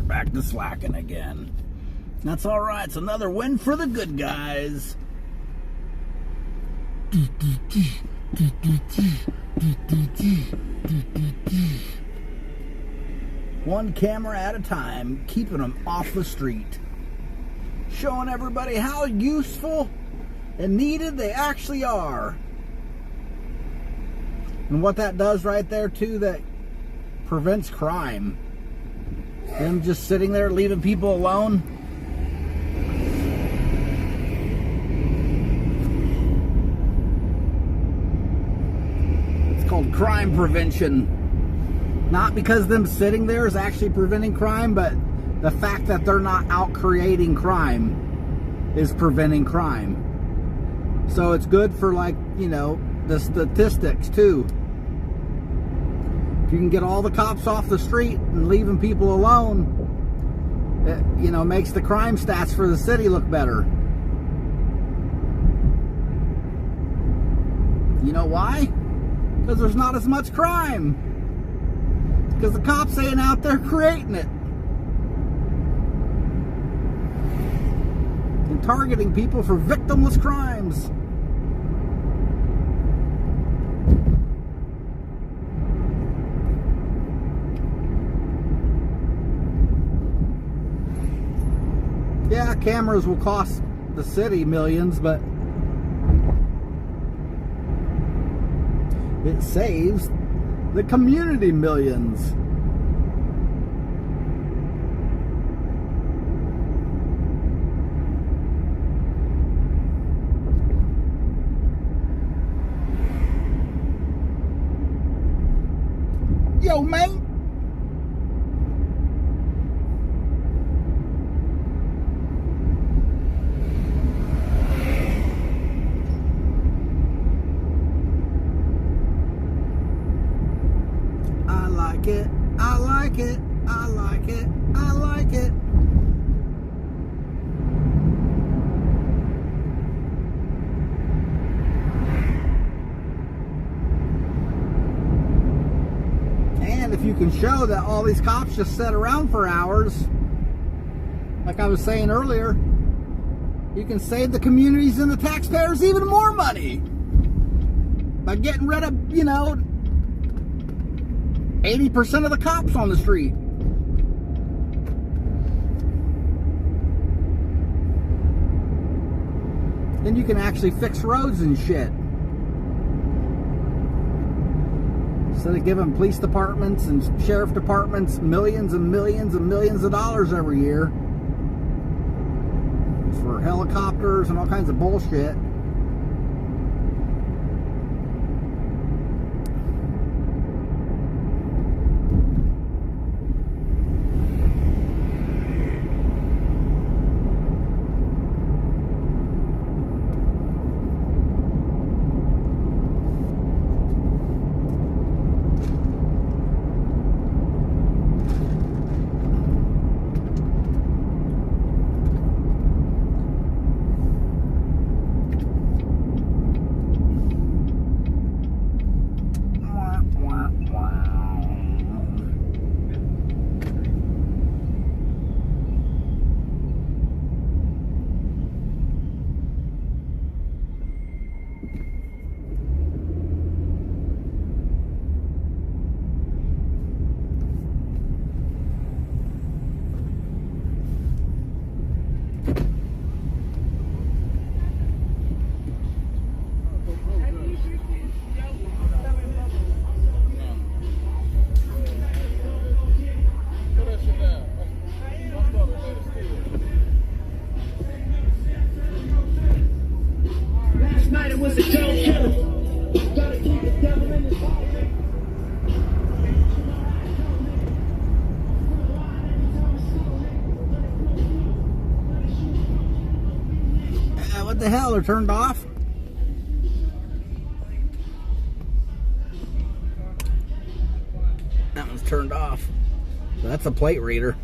Back to slacking again. That's all right. It's another win for the good guys. One camera at a time, keeping them off the street. Showing everybody how useful and needed they actually are. And what that does right there too, that prevents crime. Them just sitting there leaving people alone. It's called crime prevention. Not because them sitting there is actually preventing crime, but the fact that they're not out creating crime is preventing crime. So it's good for, like, you know, the statistics too. If you can get all the cops off the street and leaving people alone, it, you know, makes the crime stats for the city look better. You know why? Because there's not as much crime. Because the cops ain't out there creating it. And targeting people for victimless crimes. Yeah, cameras will cost the city millions, but it saves the community millions. Yo, man. I like it. I like it. I like it. I like it. And if you can show that all these cops just sit around for hours, like I was saying earlier, you can save the communities and the taxpayers even more money by getting rid of, you know, 80% of the cops on the street. Then you can actually fix roads and shit. Instead of giving police departments and sheriff departments millions and millions and millions of dollars every year for helicopters and all kinds of bullshit. What the hell? They're turned off? That one's turned off. That's a plate reader.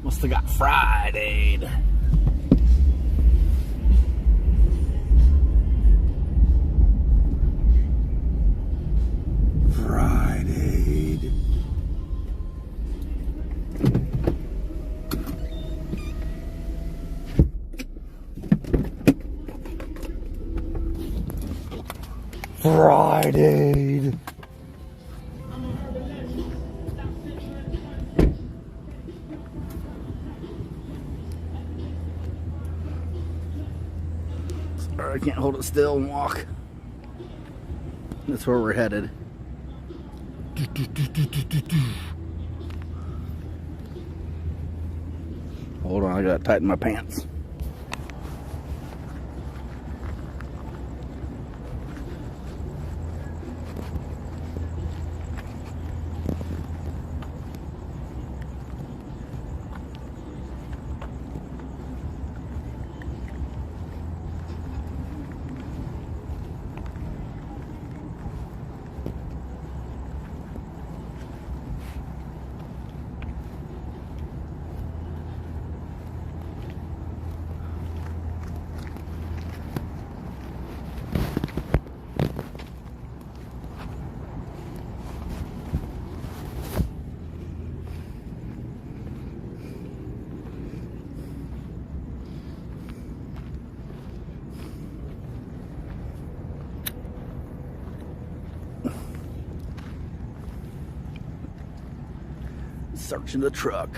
Must have got Friday'd. Friday'd. Friday. Sorry, I can't hold it still and walk. That's where we're headed. Hold on, I gotta tighten my pants. Searching the truck.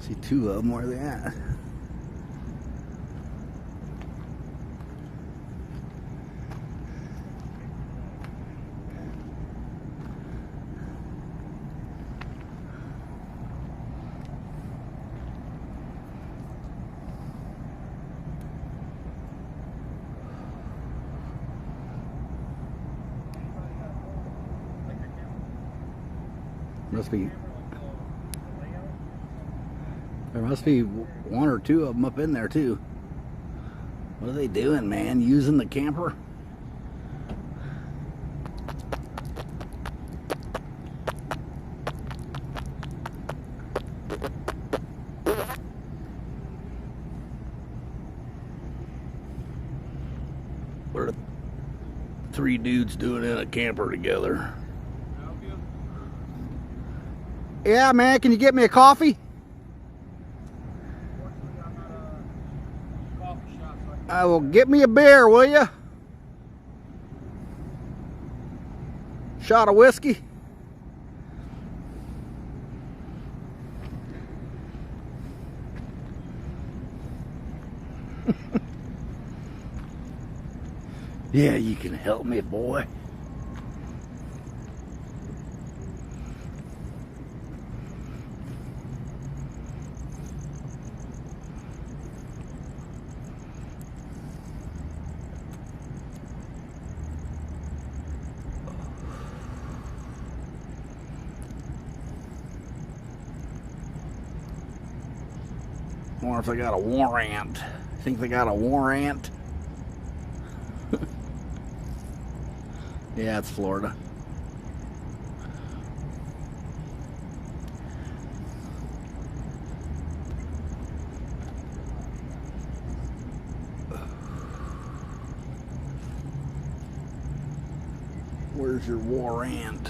See two of them. Where are they at? Must be. There must be one or two of them up in there too. What are they doing, man? Using the camper? What are three dudes doing in a camper together? Yeah, man, can you get me a coffee? Well, get me a beer, will you? Shot of whiskey. Yeah, you can help me, boy. I wonder if they got a warrant. Think they got a warrant? Yeah, it's Florida. Where's your warrant?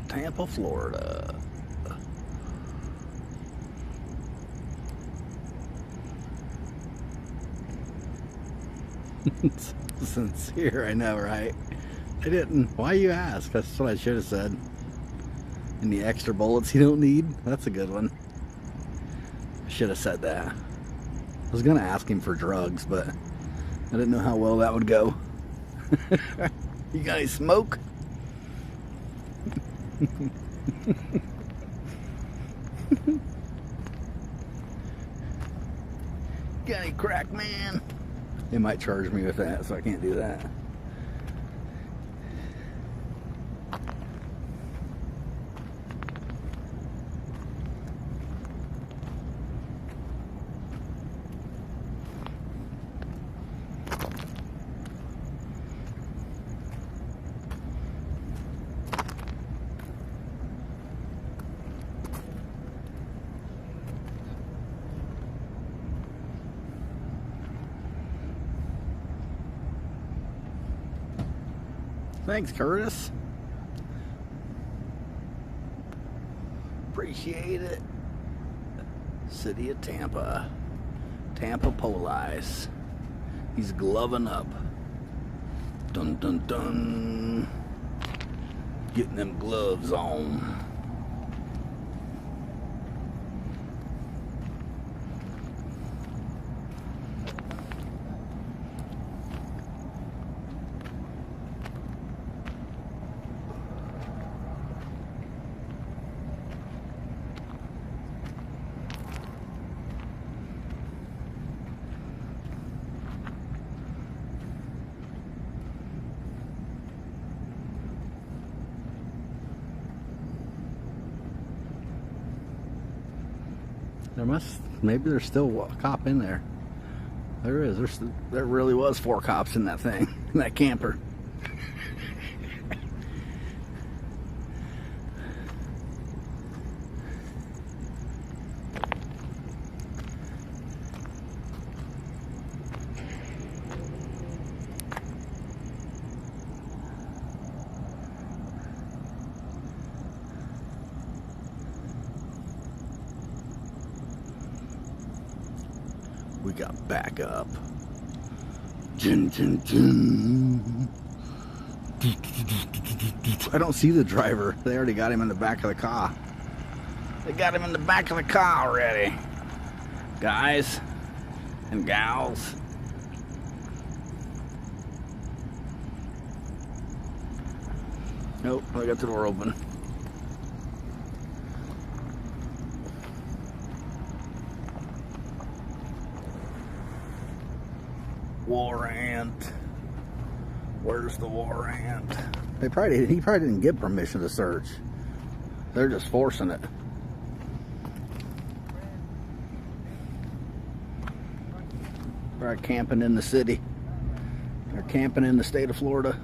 Tampa, Florida. Sincere, I know, right? I didn't. Why you ask? That's what I should have said. Any extra bullets you don't need? That's a good one. I should have said that. I was gonna ask him for drugs, but I didn't know how well that would go. You got any smoke? Got any crack, man? They might charge me with that, so I can't do that. Thanks, Curtis. Appreciate it. City of Tampa. Tampa Police. He's gloving up. Dun dun dun. Getting them gloves on. Maybe there's still a cop in there. There is. There really was 4 cops in that thing, in that camper. We got backup. Dun, dun, dun. I don't see the driver. They already got him in the back of the car. They got him in the back of the car already. Guys and gals. Nope, I got the door open. Warrant. Where's the warrant? He probably didn't give permission to search. They're just forcing it. They're camping in the city. They're camping in the state of Florida.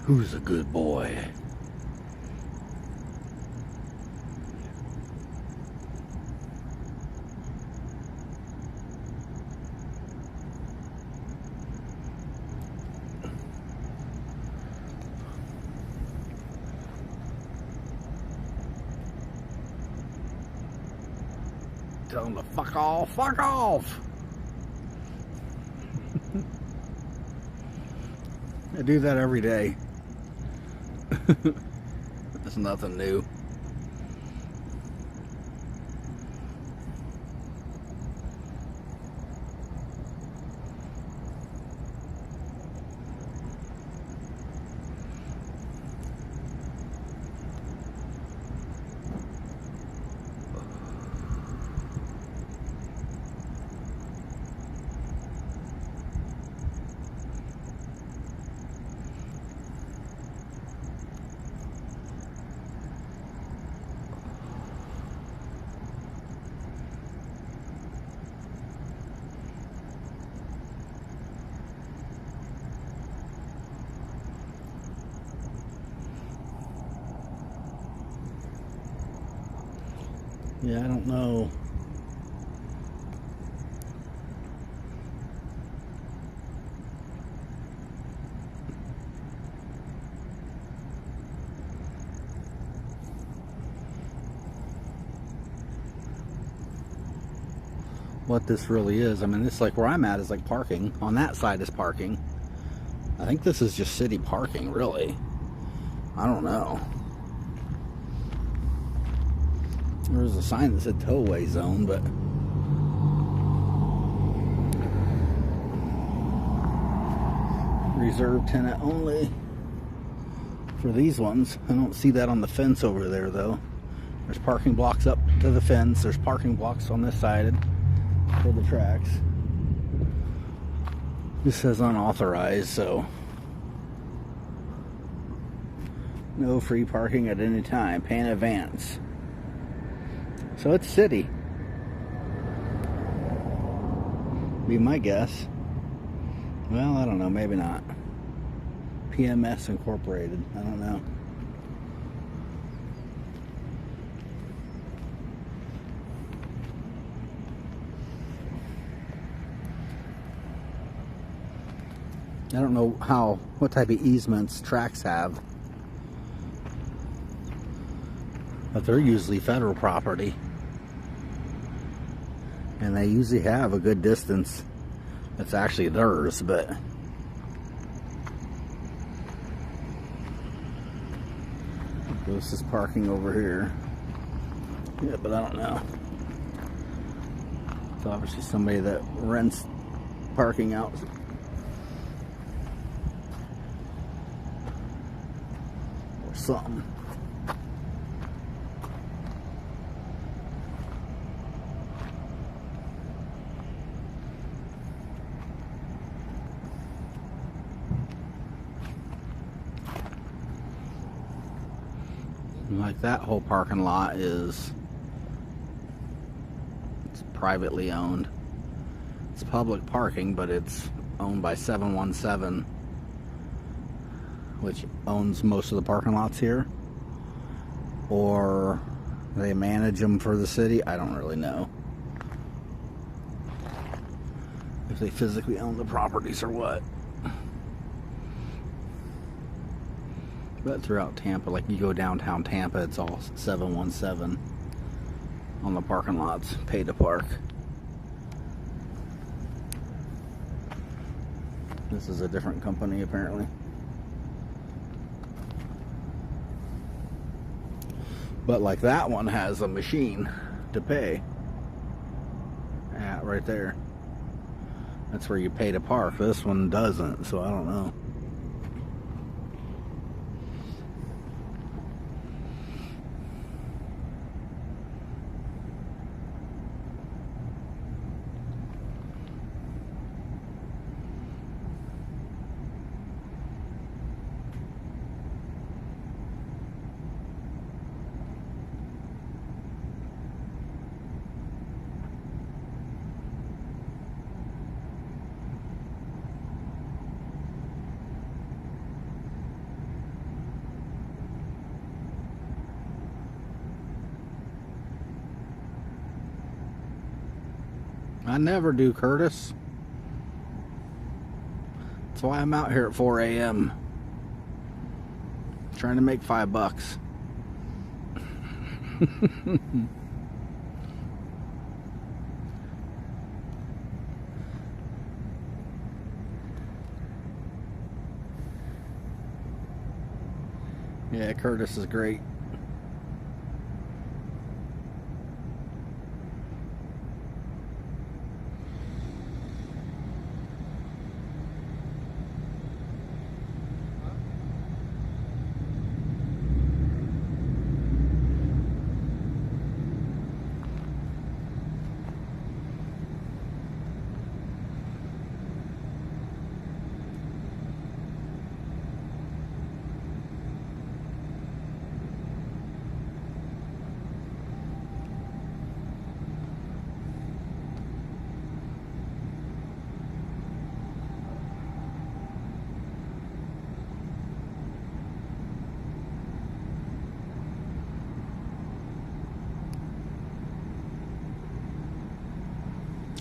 Who's a good boy? Tell him to fuck off, fuck off! I do that every day. That's nothing new. Yeah, I don't know. What this really is. I mean, it's like where I'm at is like parking. On that side is parking. I think this is just city parking, really. I don't know. There was a sign that said towaway zone, but reserved tenant only for these ones. I don't see that on the fence over there, though. There's parking blocks up to the fence. There's parking blocks on this side for the tracks. This says unauthorized, so no free parking at any time. Pay in advance. So it's city. Be my guess. Well, I don't know. Maybe not. PMS Incorporated. I don't know. I don't know what type of easements tracks have, but they're usually federal property, and they usually have a good distance that's actually theirs. But this is parking over here. Yeah, but I don't know. It's obviously somebody that rents parking out. Something. Like that whole parking lot it's privately owned. It's public parking, but it's owned by 717, which owns most of the parking lots here, or they manage them for the city. I don't really know if they physically own the properties or what. But throughout Tampa, like you go downtown Tampa, it's all 717 on the parking lots, pay to park. This is a different company apparently. But like that one has a machine to pay. Right there. That's where you pay to park. This one doesn't, so I don't know. I never do, Curtis. That's why I'm out here at 4 a.m. trying to make $5. Yeah, Curtis is great.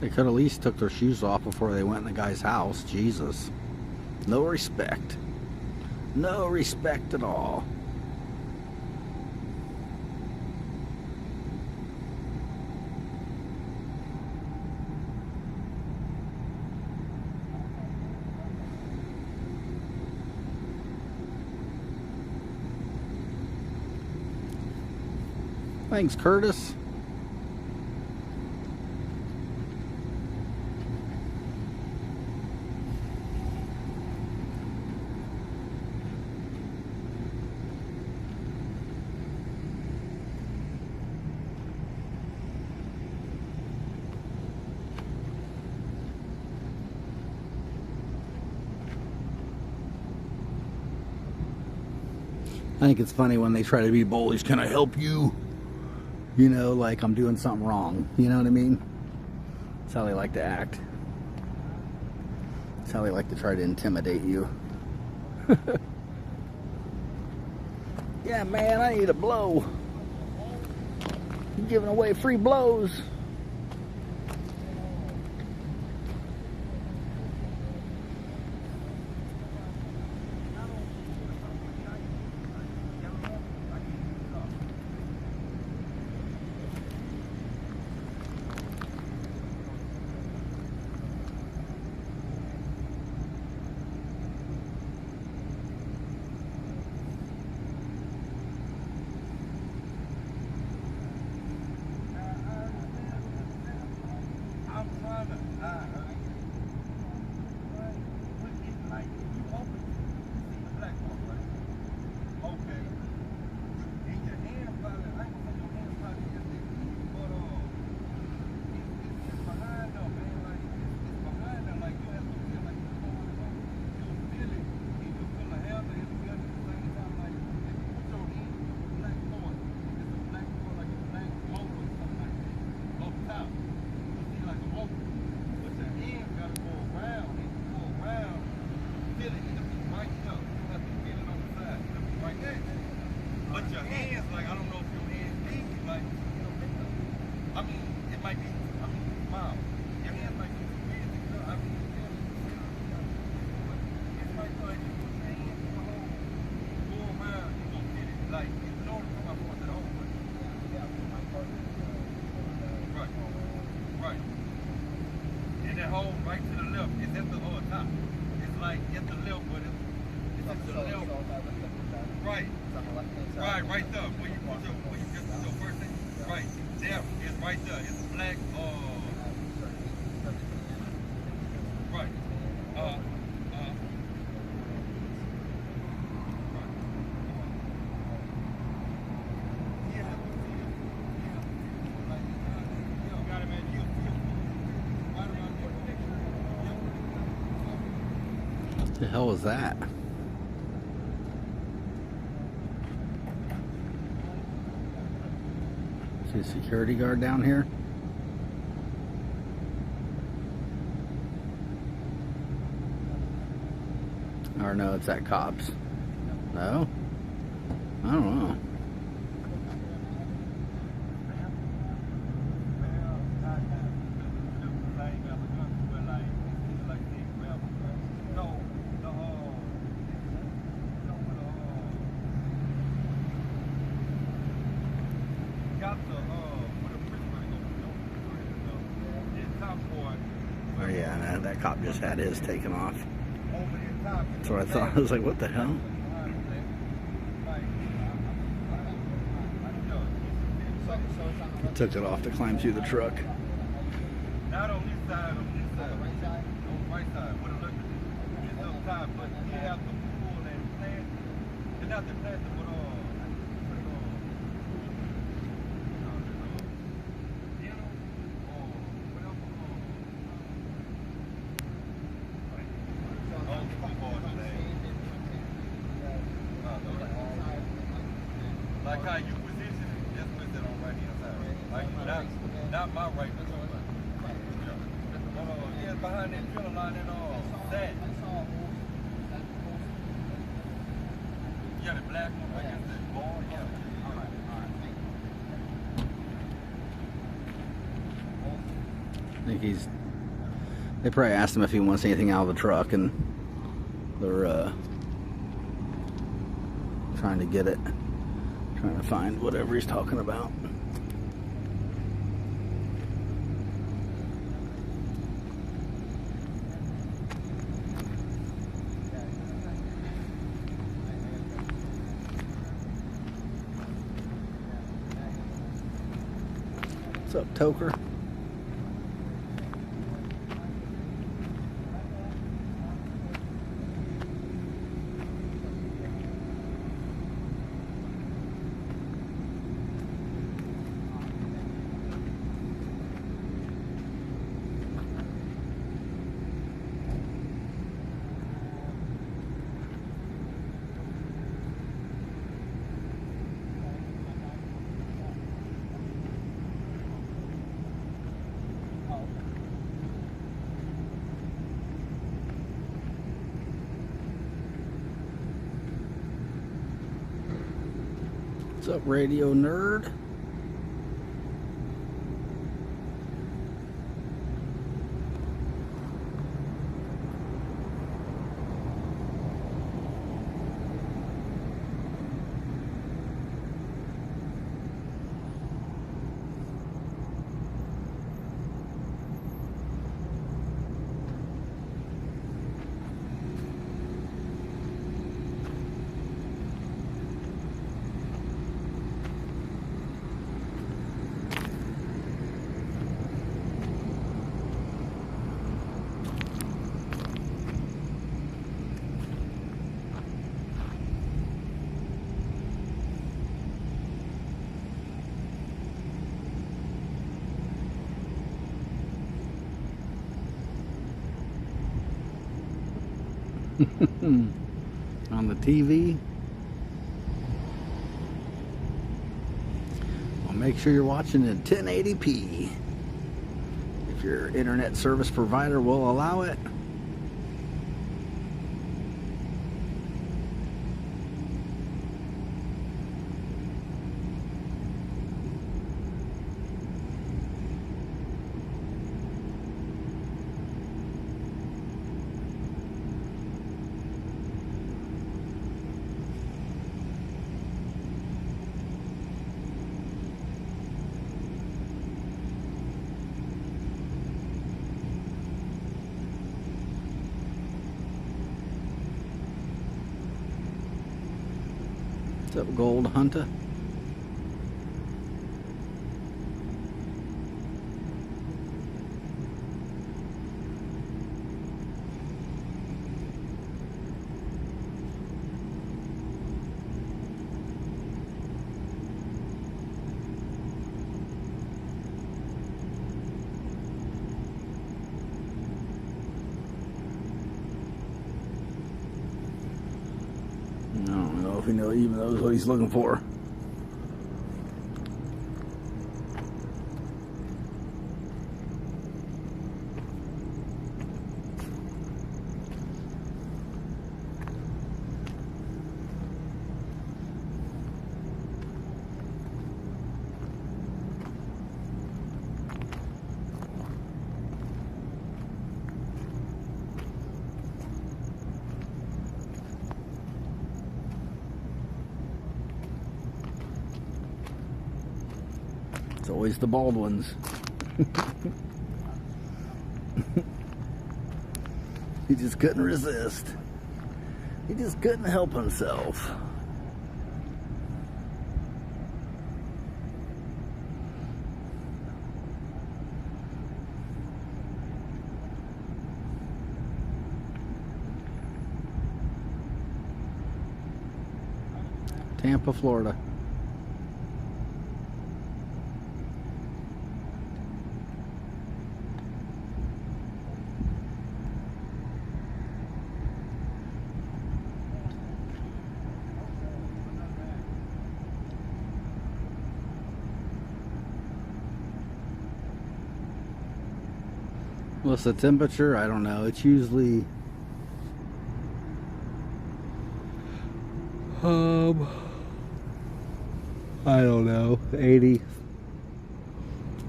They could at least took their shoes off before they went in the guy's house. Jesus. No respect. No respect at all. Thanks, Curtis. I think it's funny when they try to be bullies. Can I help you? You know, like I'm doing something wrong. You know what I mean? That's how they like to act. That's how they like to try to intimidate you. Yeah, man, I need a blow. You're giving away free blows. What the hell was that? See a security guard down here? Or no, it's at cops. No? I don't know. Oh yeah, no, that cop just had his taken off. That's what I thought. I was like, what the hell? He took it off to climb through the truck. Not on this side, on this side. On the right side. What it looks like. It's up top, but you have to pull and plant. It's not the plant, but like how you position it, just put that on right hand side. Like not my right, but your left. Yeah, behind that drilling line and all that. You got a black one, I guess that ball, yeah. I think they probably asked him if he wants anything out of the truck, and they're trying to get it. Trying to find whatever he's talking about. What's up, Toker? What's up, radio nerd? On the TV. Well, make sure you're watching in 1080p if your internet service provider will allow it. What's up, Gold Hunter? I don't know if he even knows what he's looking for. It's always the bald ones. He just couldn't resist. He just couldn't help himself. Tampa, Florida. What's the temperature? I don't know. It's usually I don't know, 80,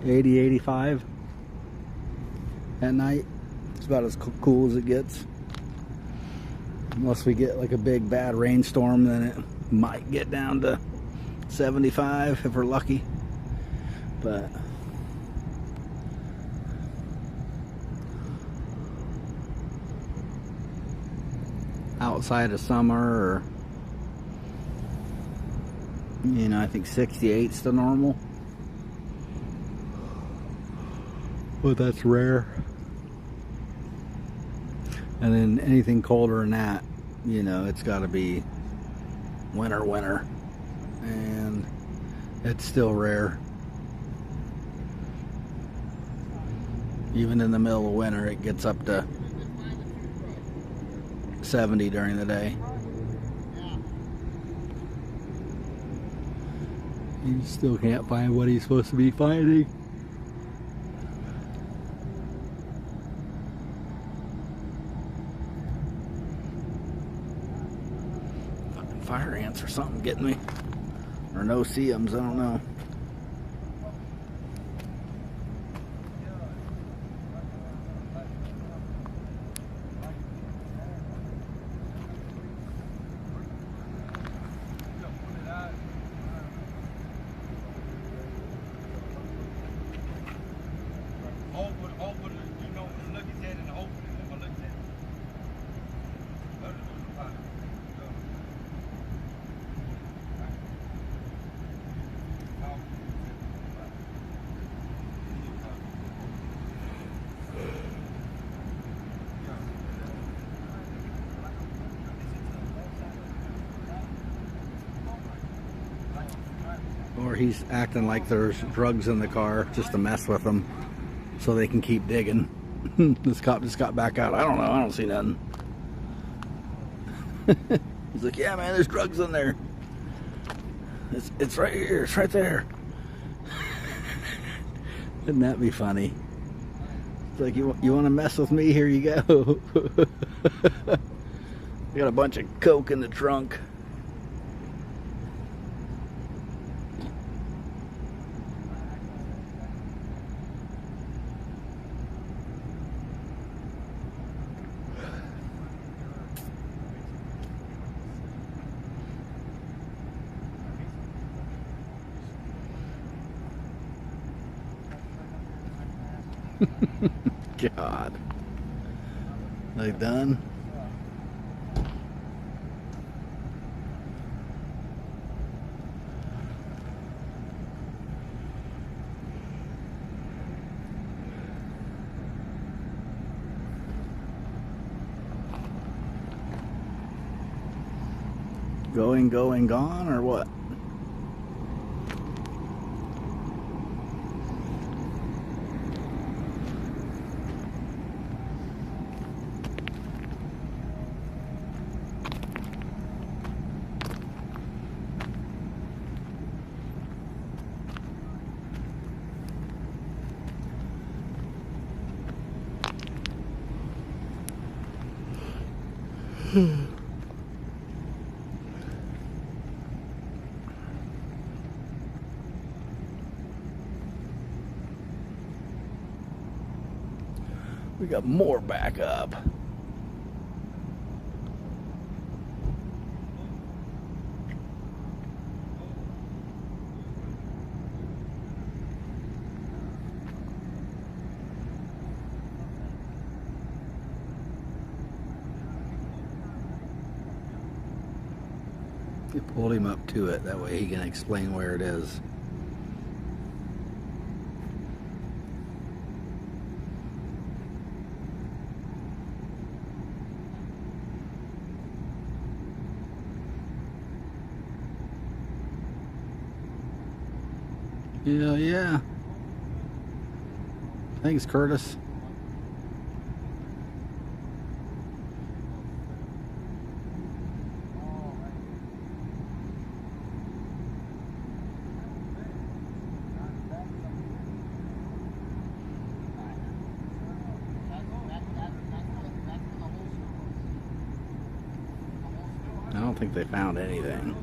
85 at night. It's about as cool as it gets. Unless we get like a big bad rainstorm, then it might get down to 75 if we're lucky. But outside of summer, or you know, I think 68's the normal, but that's rare. And then anything colder than that, you know, it's got to be winter, and it's still rare. Even in the middle of winter, it gets up to 70 during the day. He still can't find what he's supposed to be finding. Fucking fire ants or something getting me. Or no Seams, I don't know. Or he's acting like there's drugs in the car just to mess with them so they can keep digging. This cop just got back out. I don't know. I don't see nothing. He's like, yeah, man, there's drugs in there. It's right here. It's right there. Wouldn't that be funny? It's like, you want to mess with me? Here you go. I got a bunch of coke in the trunk. God. They done? Going, gone, or what? We got more backup. You pulled him up to it, that way he can explain where it is. Yeah. Thanks, Curtis. I don't think they found anything.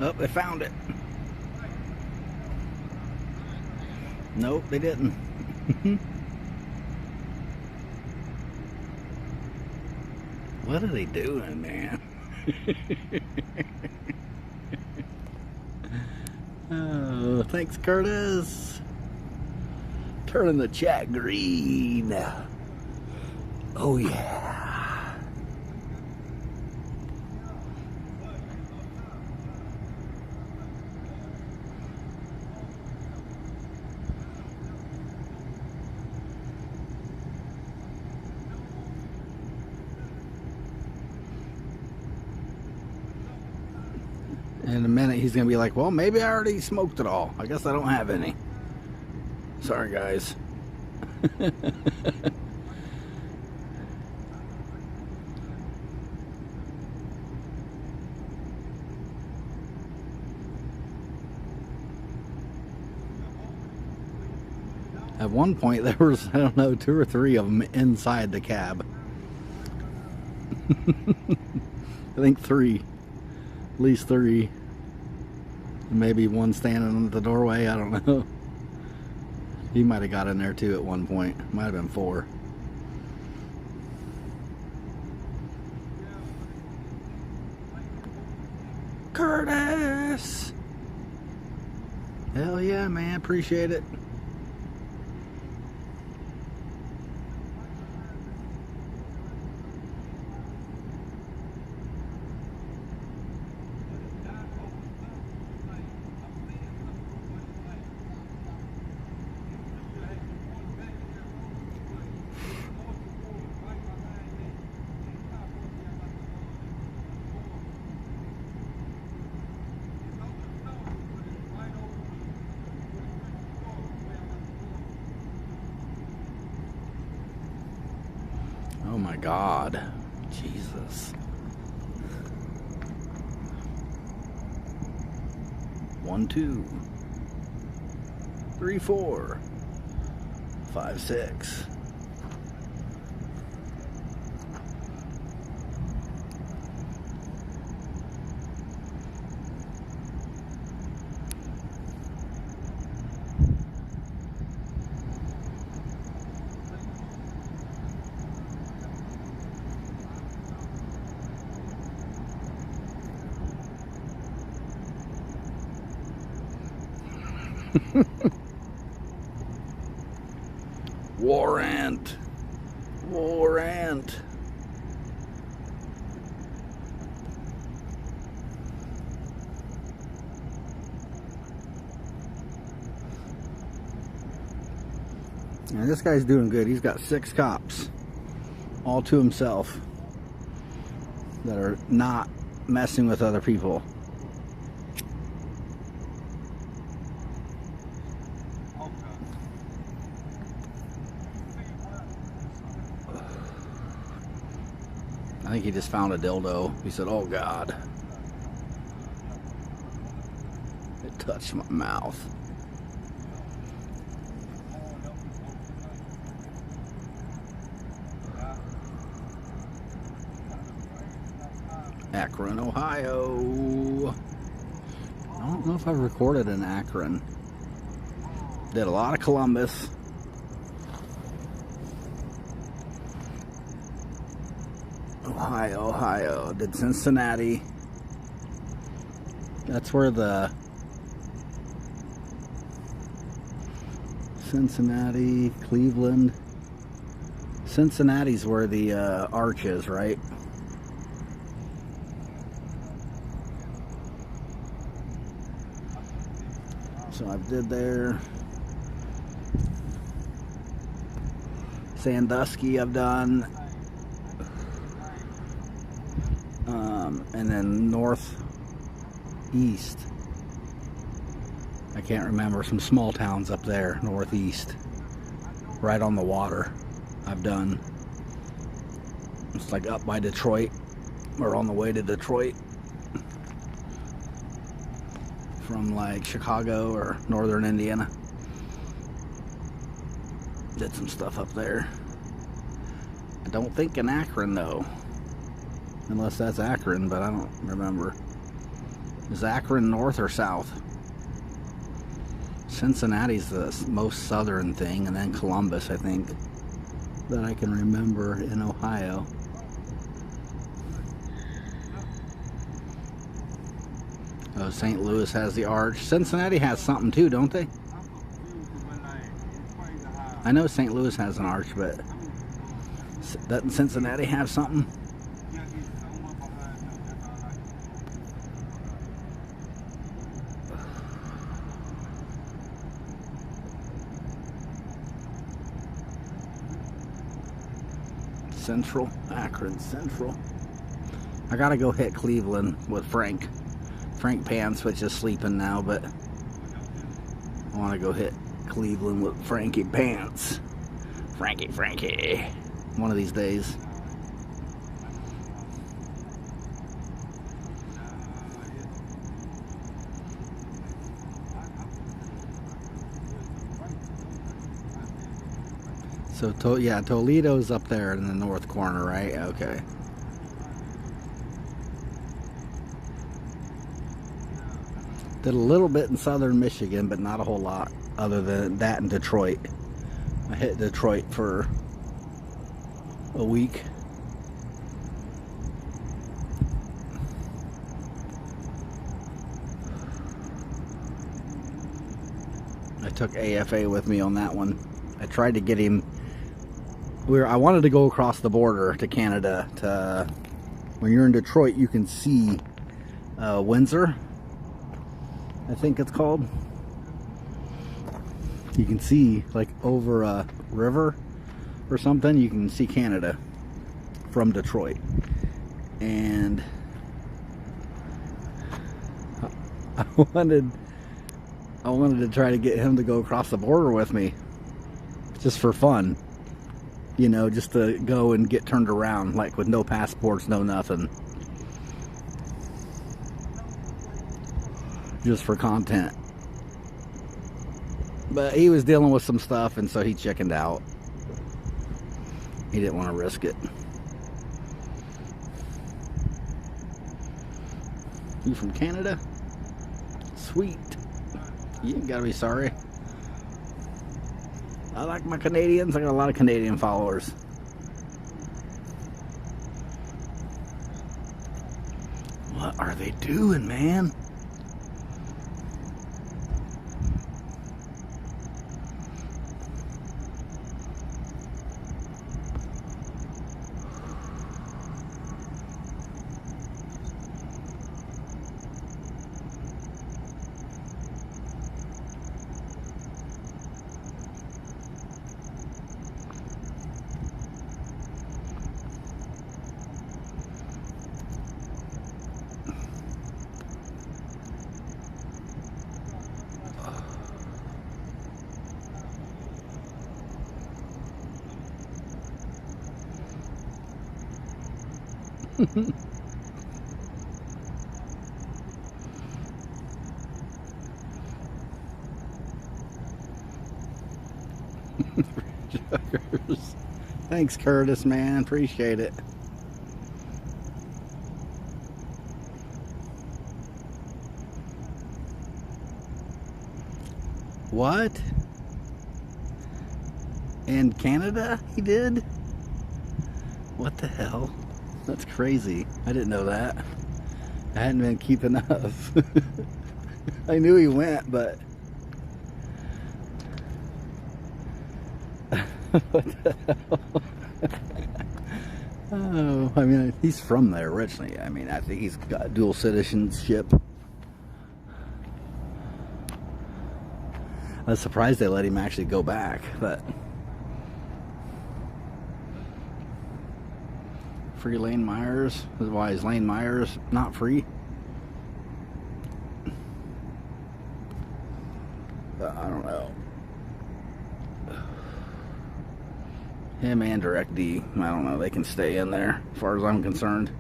Oh, they found it. Nope, they didn't. What are they doing, man? Oh, thanks, Curtis. Turning the chat green. Oh, yeah. In a minute, he's going to be like, well, maybe I already smoked it all. I guess I don't have any. Sorry, guys. At one point, there was, I don't know, 2 or 3 of them inside the cab. I think 3. At least 3. Maybe one standing at the doorway. I don't know. He might have got in there too at one point. Might have been 4. Curtis! Hell yeah, man. Appreciate it. Oh my God. Jesus. 1, 2, 3, 4, 5, 6. Warrant. Warrant. And this guy's doing good. He's got 6 cops, all to himself, that are not messing with other people. I think he just found a dildo. He said, oh God. It touched my mouth. Akron, Ohio. I don't know if I've recorded in Akron. Did a lot of Columbus. Ohio. Did Cincinnati. That's where the Cincinnati, Cleveland. Cincinnati's where the arch is, right? So I did there. Sandusky I've done. And then northeast. I can't remember, some small towns up there, northeast. Right on the water. I've done. It's like up by Detroit. Or on the way to Detroit. From like Chicago or northern Indiana. Did some stuff up there. I don't think in Akron though. Unless that's Akron, but I don't remember. Is Akron north or south? Cincinnati's the most southern thing, and then Columbus, I think, that I can remember in Ohio. Oh, St. Louis has the arch. Cincinnati has something too, don't they? I know St. Louis has an arch, but doesn't Cincinnati have something? Central, Akron Central. I gotta go hit Cleveland with Frank Frank Pants, which is sleeping now, but I want to go hit Cleveland with Frankie Pants. Frankie. One of these days. So, yeah, Toledo's up there in the north corner, right? Okay. Did a little bit in southern Michigan, but not a whole lot other than that in Detroit. I hit Detroit for a week. I took AFA with me on that one. I tried to get him. I wanted to go across the border to Canada. When you're in Detroit, you can see Windsor, I think it's called. You can see, like, over a river or something, you can see Canada from Detroit. And I wanted to try to get him to go across the border with me, just for fun. You know, just to go and get turned around, like, with no passports, no nothing. Just for content. But he was dealing with some stuff, and so he chickened out. He didn't want to risk it. You from Canada? Sweet. You ain't gotta be sorry. I like my Canadians. I got a lot of Canadian followers. What are they doing, man? Thanks, Curtis, man. Appreciate it. What? In Canada, he did? What the hell? That's crazy. I didn't know that. I hadn't been keeping up. I knew he went, but... What the hell? Oh, I mean, he's from there originally. I mean, I think he's got dual citizenship. I was surprised they let him actually go back, but... Free Lane Myers? Why is Lane Myers not free? I don't know. Him and Direct D, I don't know, they can stay in there as far as I'm concerned.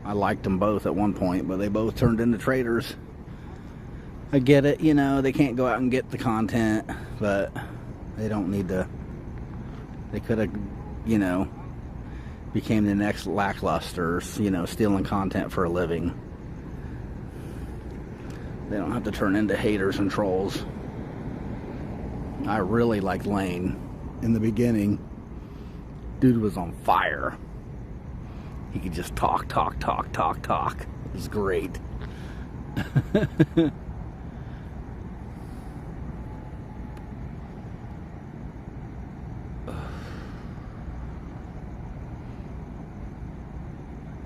I liked them both at one point, but they both turned into traitors. I get it, you know, they can't go out and get the content, but they don't need to. They could have, you know, became the next Lacklusters, you know, stealing content for a living. They don't have to turn into haters and trolls. I really liked Lane in the beginning. Dude was on fire. He could just talk. It was great.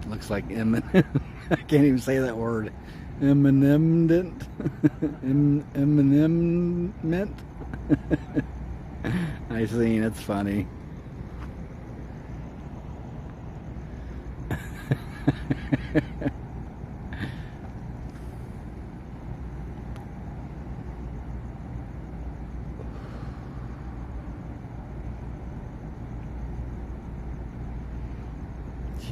Looks like Eminem. I can't even say that word. Eminem. I seen, it's funny.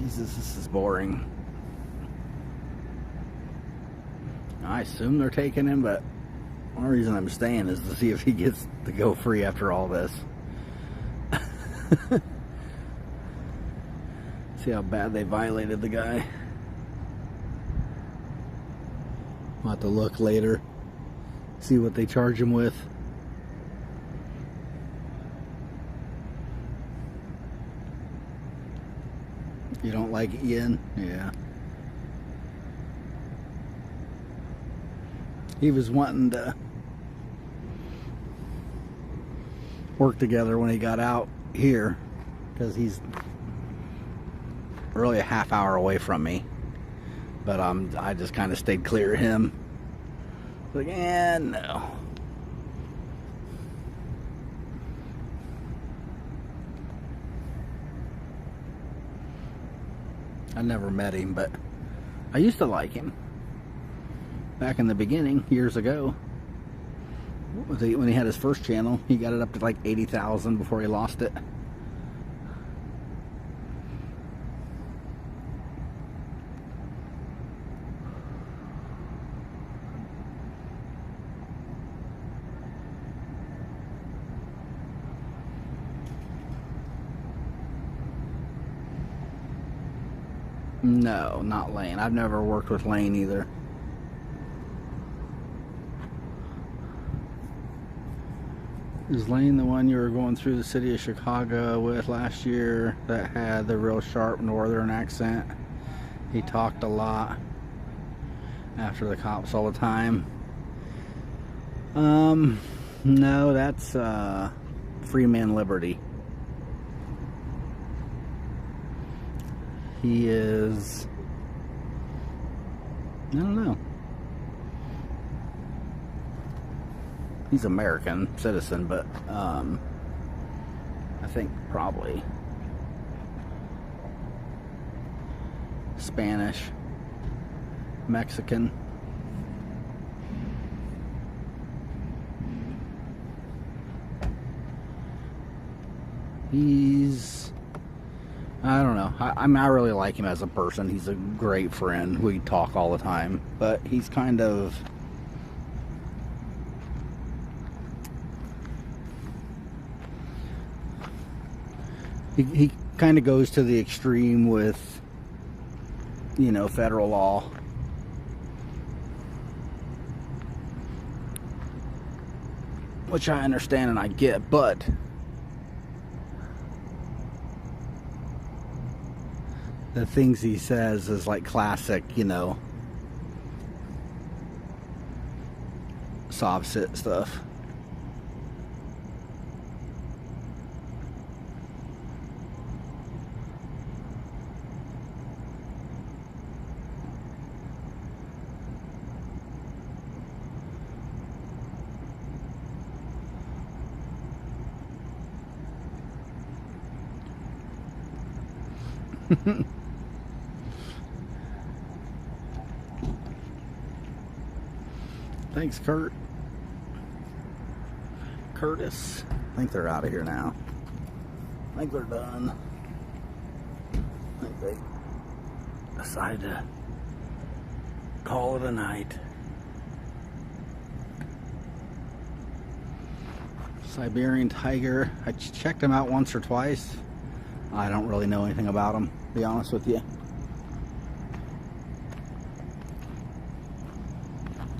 Jesus, this is boring. I assume they're taking him, but the only reason I'm staying is to see if he gets to go free after all this. See how bad they violated the guy. I'll have to look later, see what they charge him with. You don't like Ian? Yeah. He was wanting to work together when he got out here, because he's really a half hour away from me. But I just kind of stayed clear of him. Like, no. I never met him, but I used to like him. Back in the beginning, years ago. When he had his first channel, he got it up to like 80,000 before he lost it. No, not Lane. I've never worked with Lane either. Is Lane the one you were going through the city of Chicago with last year that had the real sharp northern accent? He talked a lot after the cops all the time. No, that's Freeman Liberty. He is, I don't know. He's American citizen, but I think probably Spanish, Mexican. He's, I don't know. I mean, I really like him as a person. He's a great friend. We talk all the time, but he's kind of, he kind of goes to the extreme with, you know, federal law. Which I understand and I get, but the things he says is like classic, you know, sob sit stuff. Thanks, Curtis. I think they're out of here now. I think they're done. I think they decided to call it a night. Siberian tiger. I checked him out once or twice. I don't really know anything about him, to be honest with you.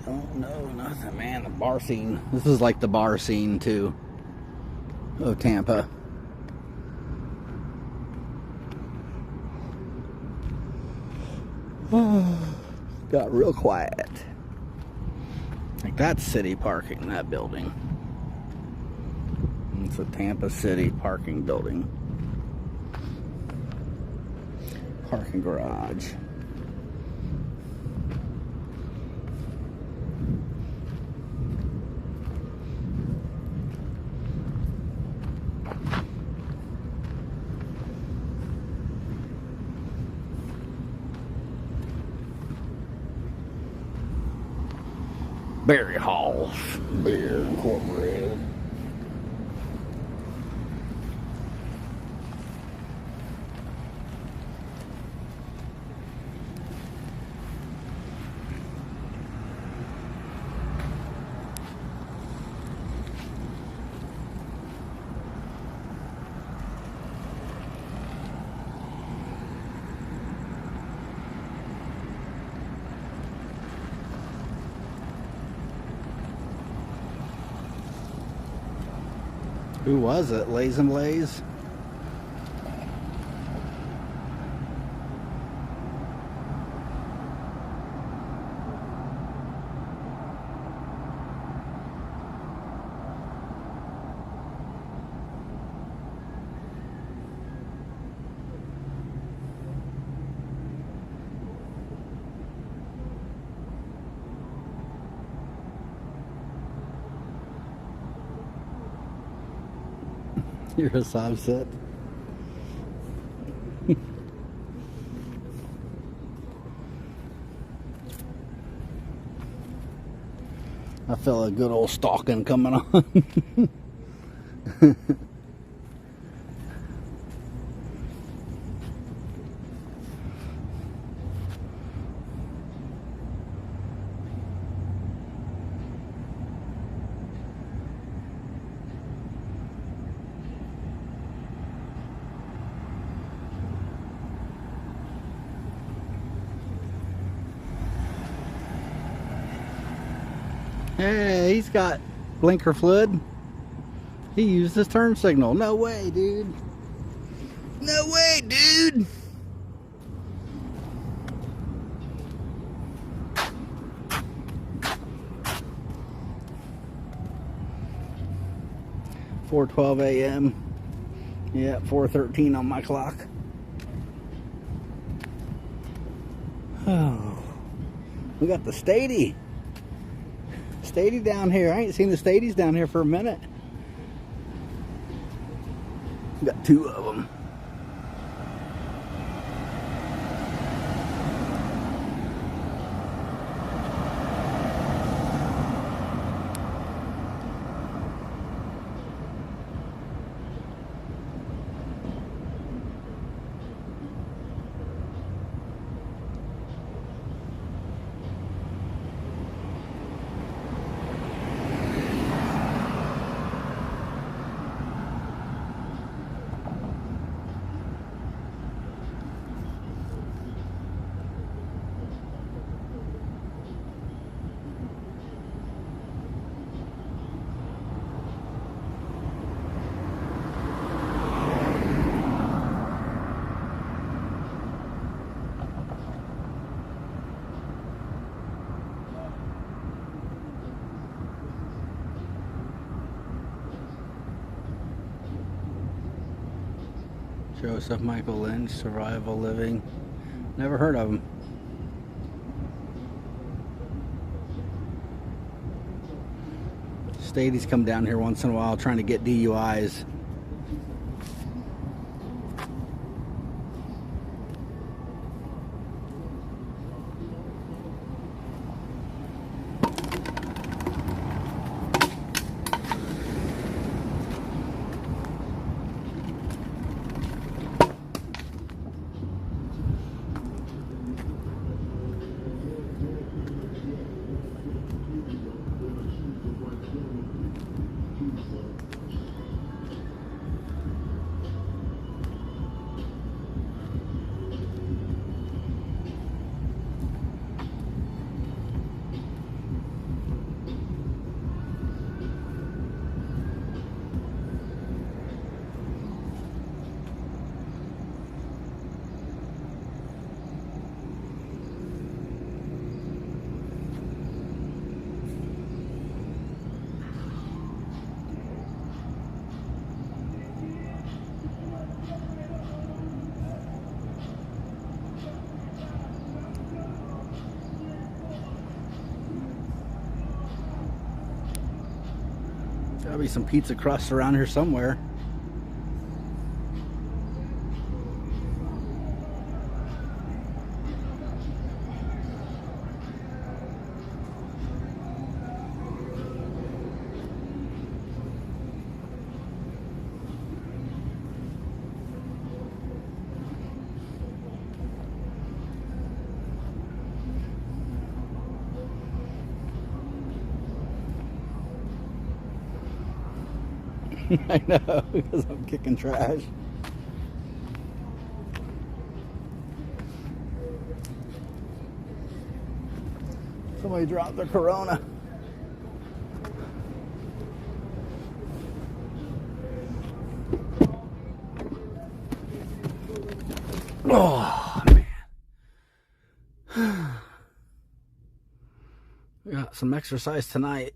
Don't know nothing, man. The bar scene. This is like the bar scene, too, of Tampa. Got real quiet. Like, that's city parking, that building. It's a Tampa City parking building. Parking garage. Berry Halls Beer Incorporated. Who was it? Lays and Blaze? You're a subset. I feel a good old stalking coming on. Hey, he's got blinker fluid. He used his turn signal. No way, dude. No way, dude. $4:12 a.m. Yeah, 4:13 on my clock. Oh, we got the Stady. Stady down here. I ain't seen the Stadies down here for a minute. Got two of them. Joseph Michael Lynch, Survival Living. Never heard of him. Stadies come down here once in a while trying to get DUIs. Gotta be some pizza crust around here somewhere. I know, because I'm kicking trash. Somebody dropped their Corona. Oh, man. We got some exercise tonight.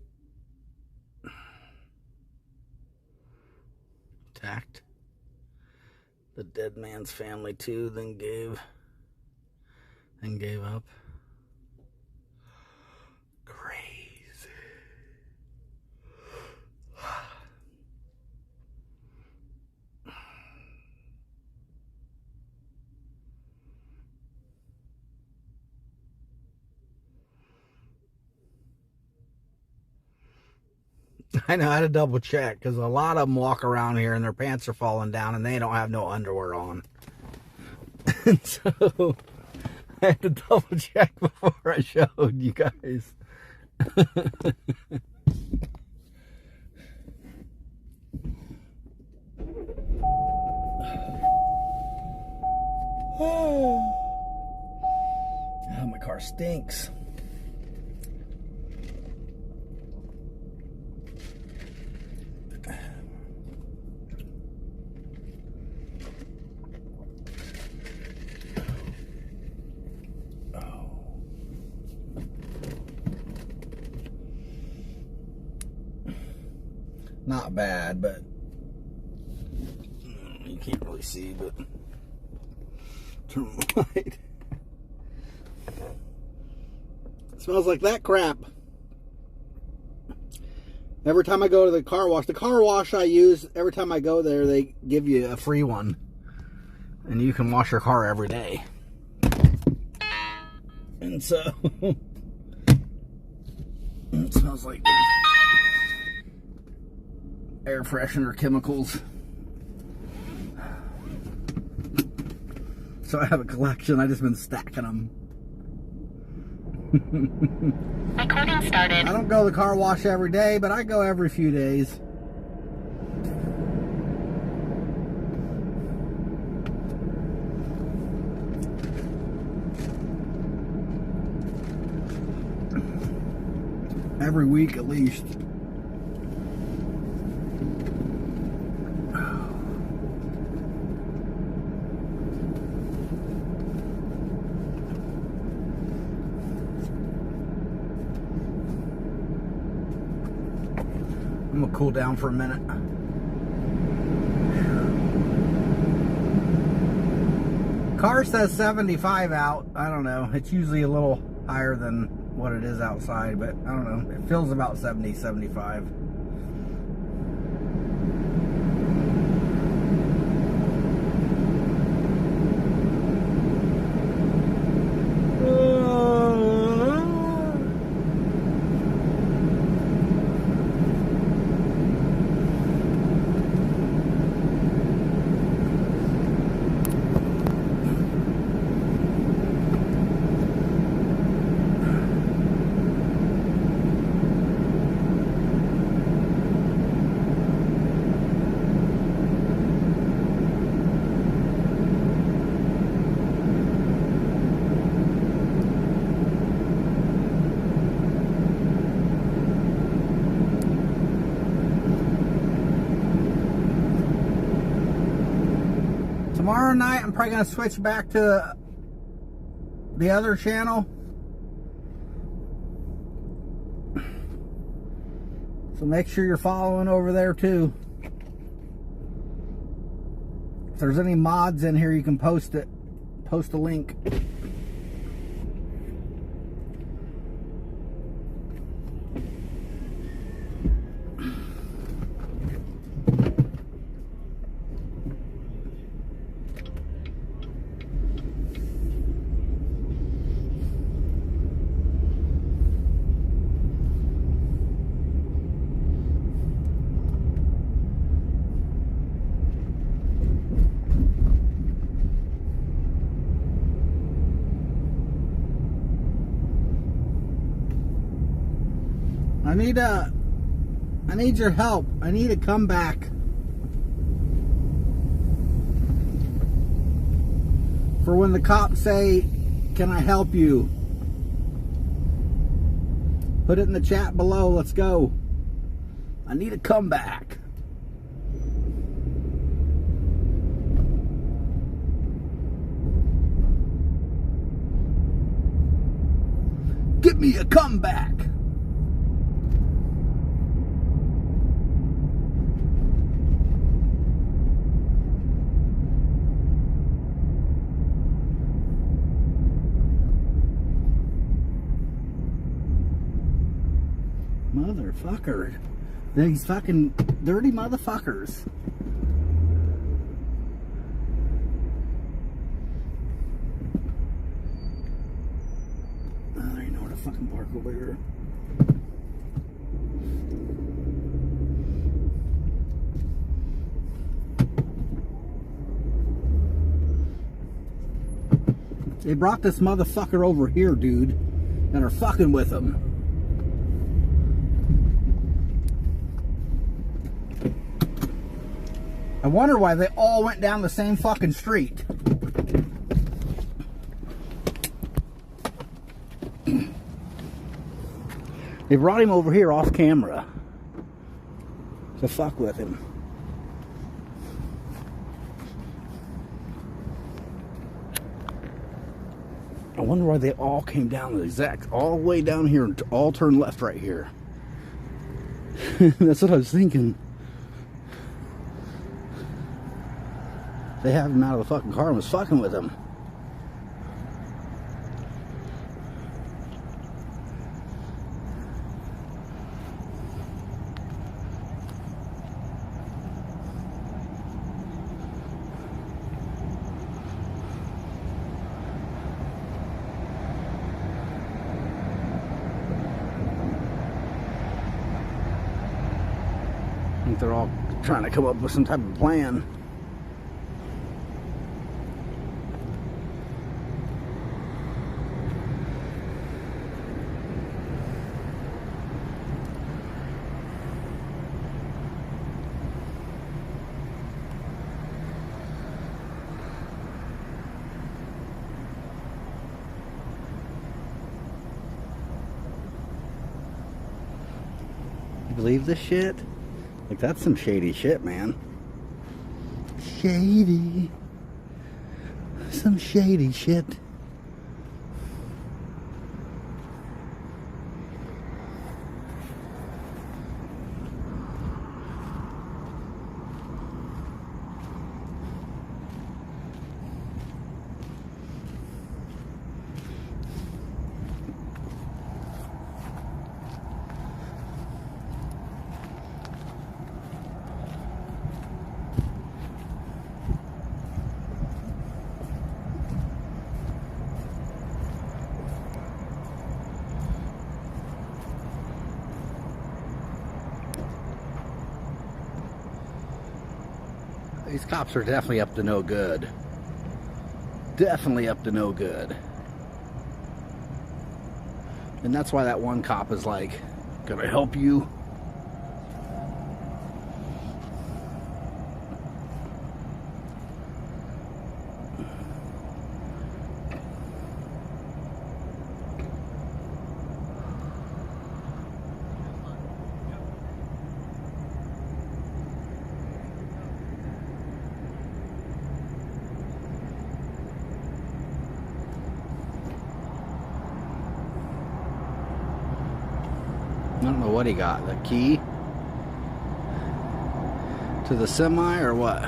Attacked the dead man's family too, then gave up. Crazy. I know, I had to double check because a lot of them walk around here and their pants are falling down and they don't have no underwear on. And so I had to double check before I showed you guys. Oh, my car stinks. Not bad, but you can't really see, but turn on the light. It smells like that crap. Every time I go to the car wash I use, every time I go there, they give you a free one. And you can wash your car every day. And so, it smells like air freshener chemicals. So I have a collection. I've just been stacking them. Recording started. I don't go to the car wash every day, but I go every few days. Every week at least. I'm gonna cool down for a minute. Car says 75 out. I don't know. It's usually a little higher than what it is outside, but I don't know. It feels about 70, 75. Tomorrow night, I'm probably going to switch back to the other channel. So make sure you're following over there too. If there's any mods in here, you can post it. Post a link. I need your help. I need a comeback. For when the cops say, "Can I help you?" Put it in the chat below. Let's go. I need a comeback. me a comeback. Motherfucker. These fucking dirty motherfuckers. I ain't know where to fucking park over here. They brought this motherfucker over here, dude, and are fucking with him. I wonder why they all went down the same fucking street. They brought him over here off camera to fuck with him. I wonder why they all came down the exact, all the way down here and all turned left right here. That's what I was thinking. They had him out of the fucking car and was fucking with him. I think they're all trying to come up with some type of plan. You believe this shit? Like, that's some shady shit, man. Shady. Some shady shit. These cops are definitely up to no good. Definitely up to no good. And that's why that one cop is like, "Can I help you?" I don't know what he got. The key to the semi or what?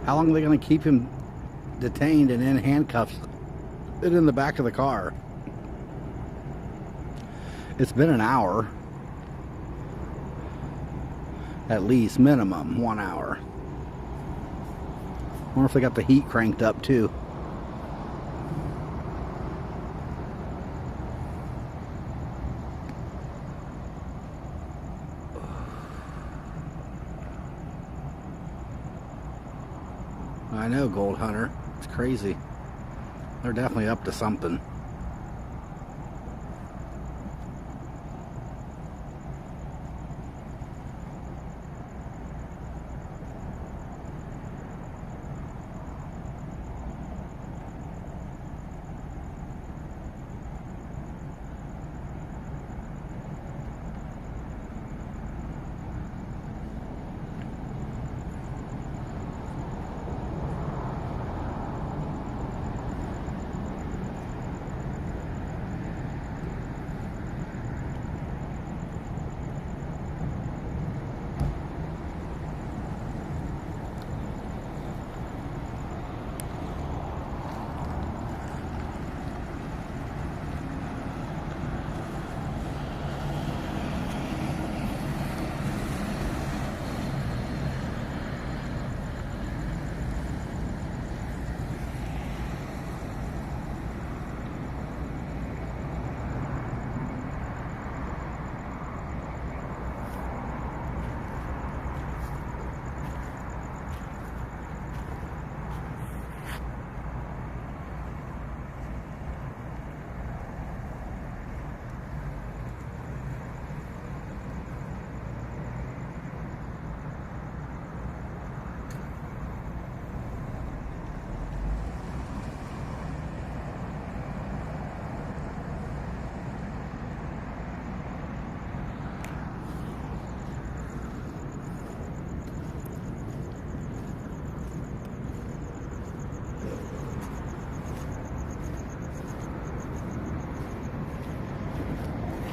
How long are they going to keep him detained and in handcuffs and in the back of the car? It's been an hour. At least, minimum 1 hour. I wonder if they got the heat cranked up too. I know, Gold Hunter. It's crazy. They're definitely up to something.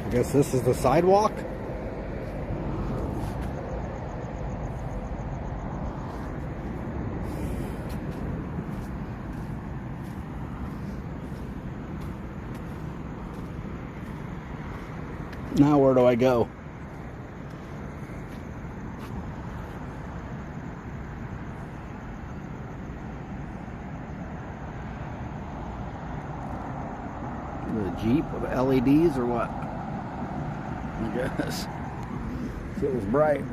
I guess this is the sidewalk. Now where do I go? The Jeep with LEDs or what? I guess. It was bright.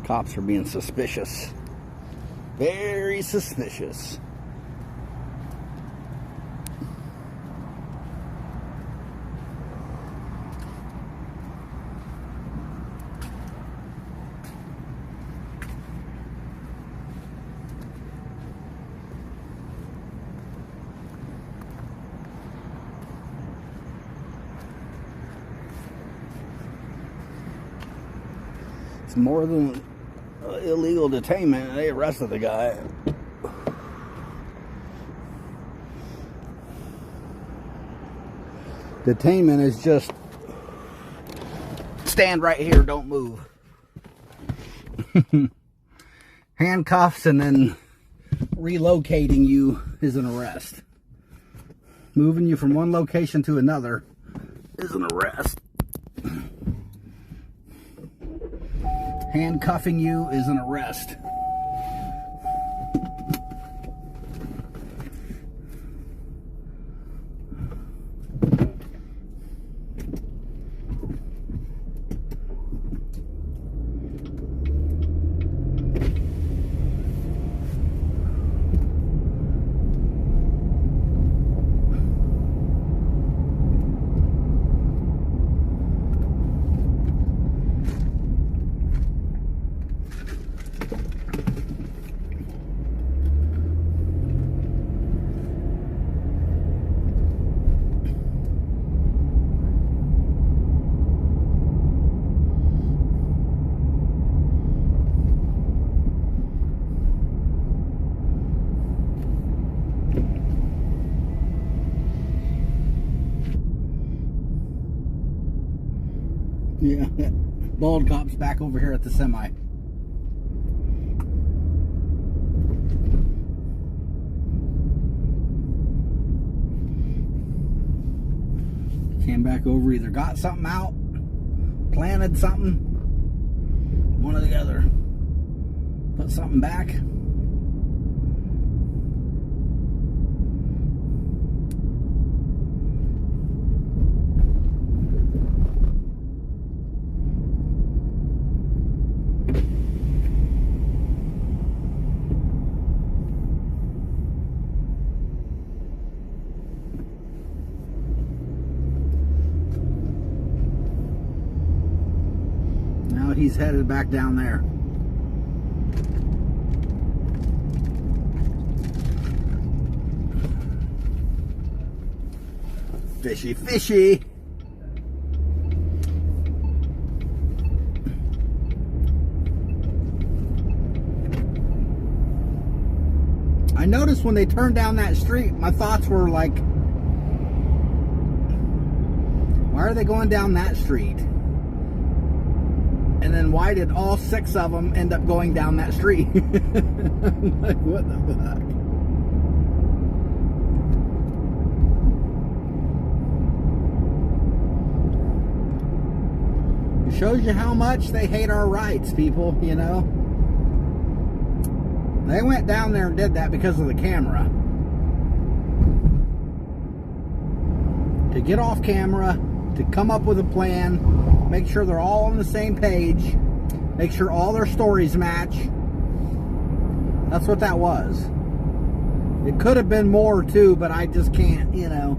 Cops are being suspicious. Very suspicious. It's more than illegal detainment. They arrested the guy. Detainment is just stand right here, don't move. Handcuffs and then relocating you is an arrest. Moving you from one location to another is an arrest. Handcuffing you is an arrest. Yeah, bald cop's back over here at the semi. Came back over, either got something out, planted something, one or the other. Put something back. He's headed back down there. Fishy, fishy. I noticed when they turned down that street, my thoughts were like, why are they going down that street? And then why did all 6 of them end up going down that street? I'm like, what the fuck? It shows you how much they hate our rights, people, you know? They went down there and did that because of the camera. To get off camera, to come up with a plan, make sure they're all on the same page, make sure all their stories match. That's what that was. It could have been more too, but I just can't, you know.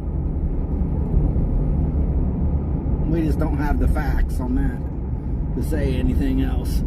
We just don't have the facts on that. to say anything else.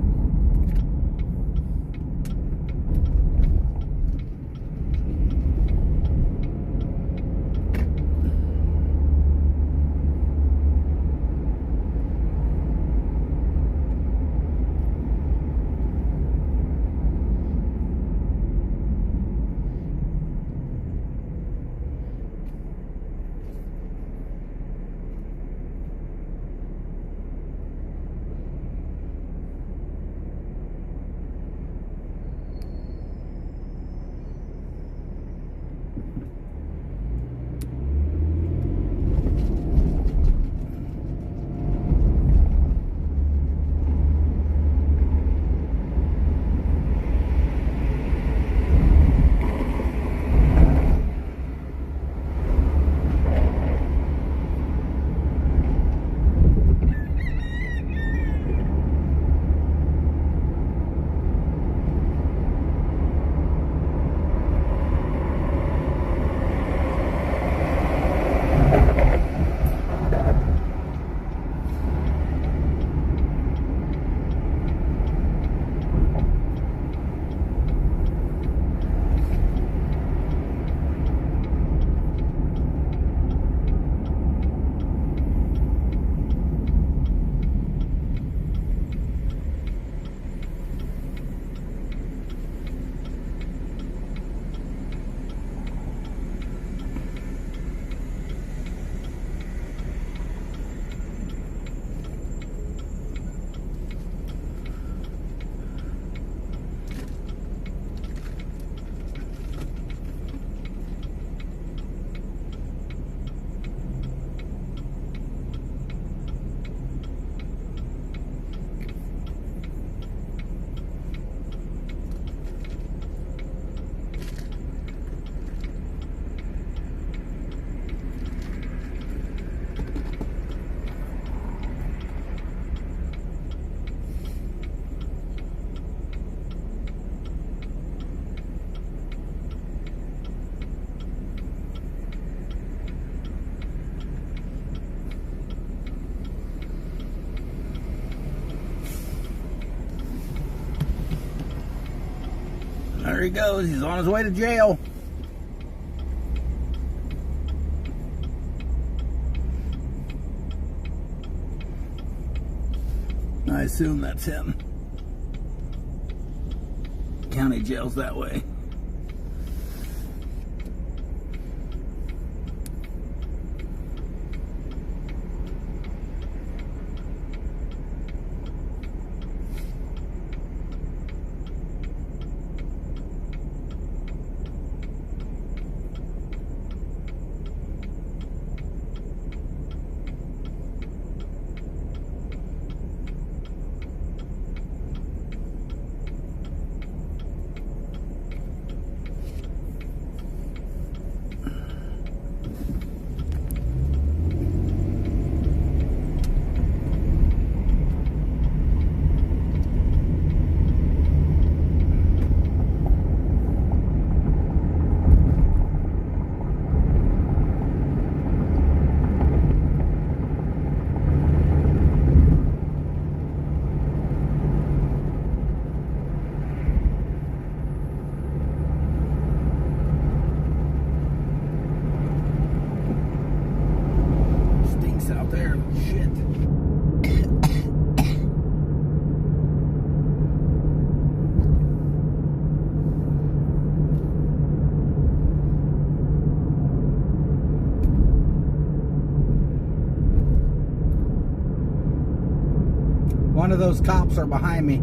There he goes. He's on his way to jail. I assume that's him. County jail's that way. Out there, shit. One of those cops are behind me.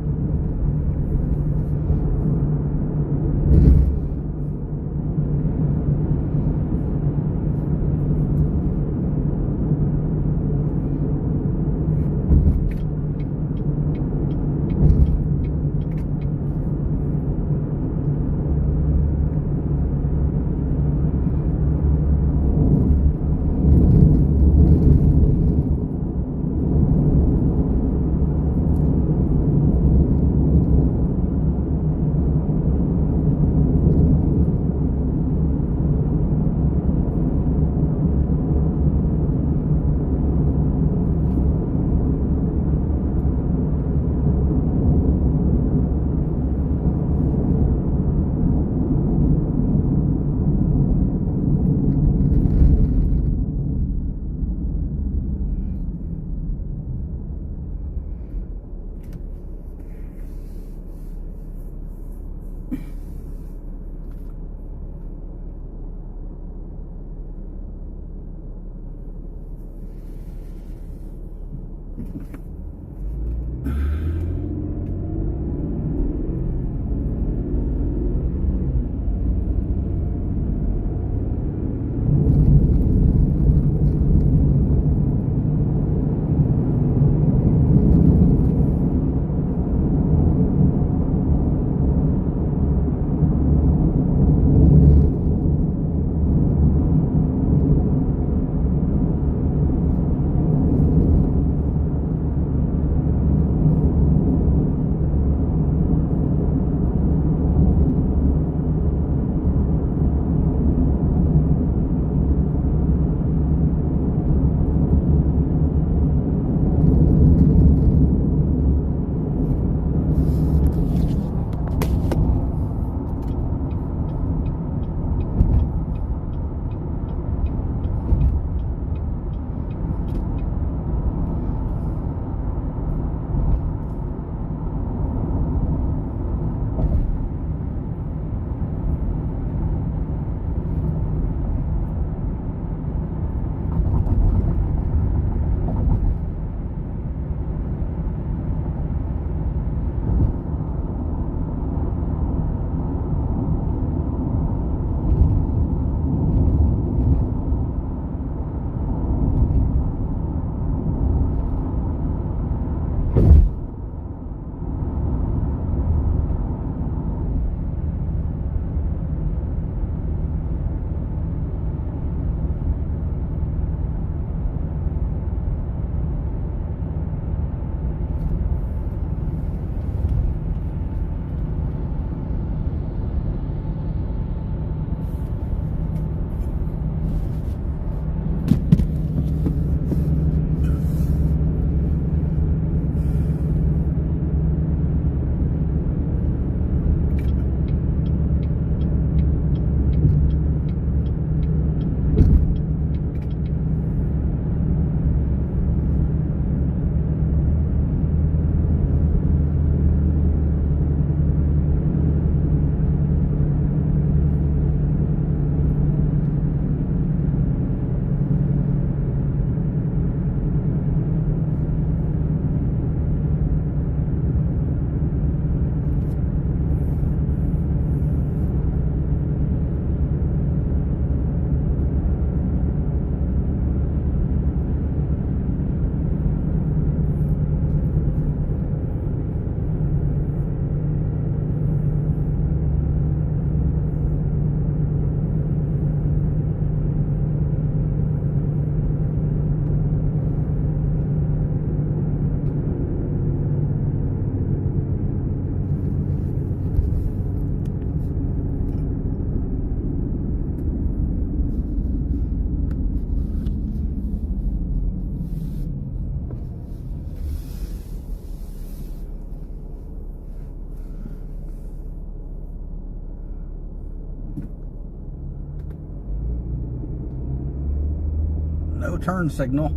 No turn signal.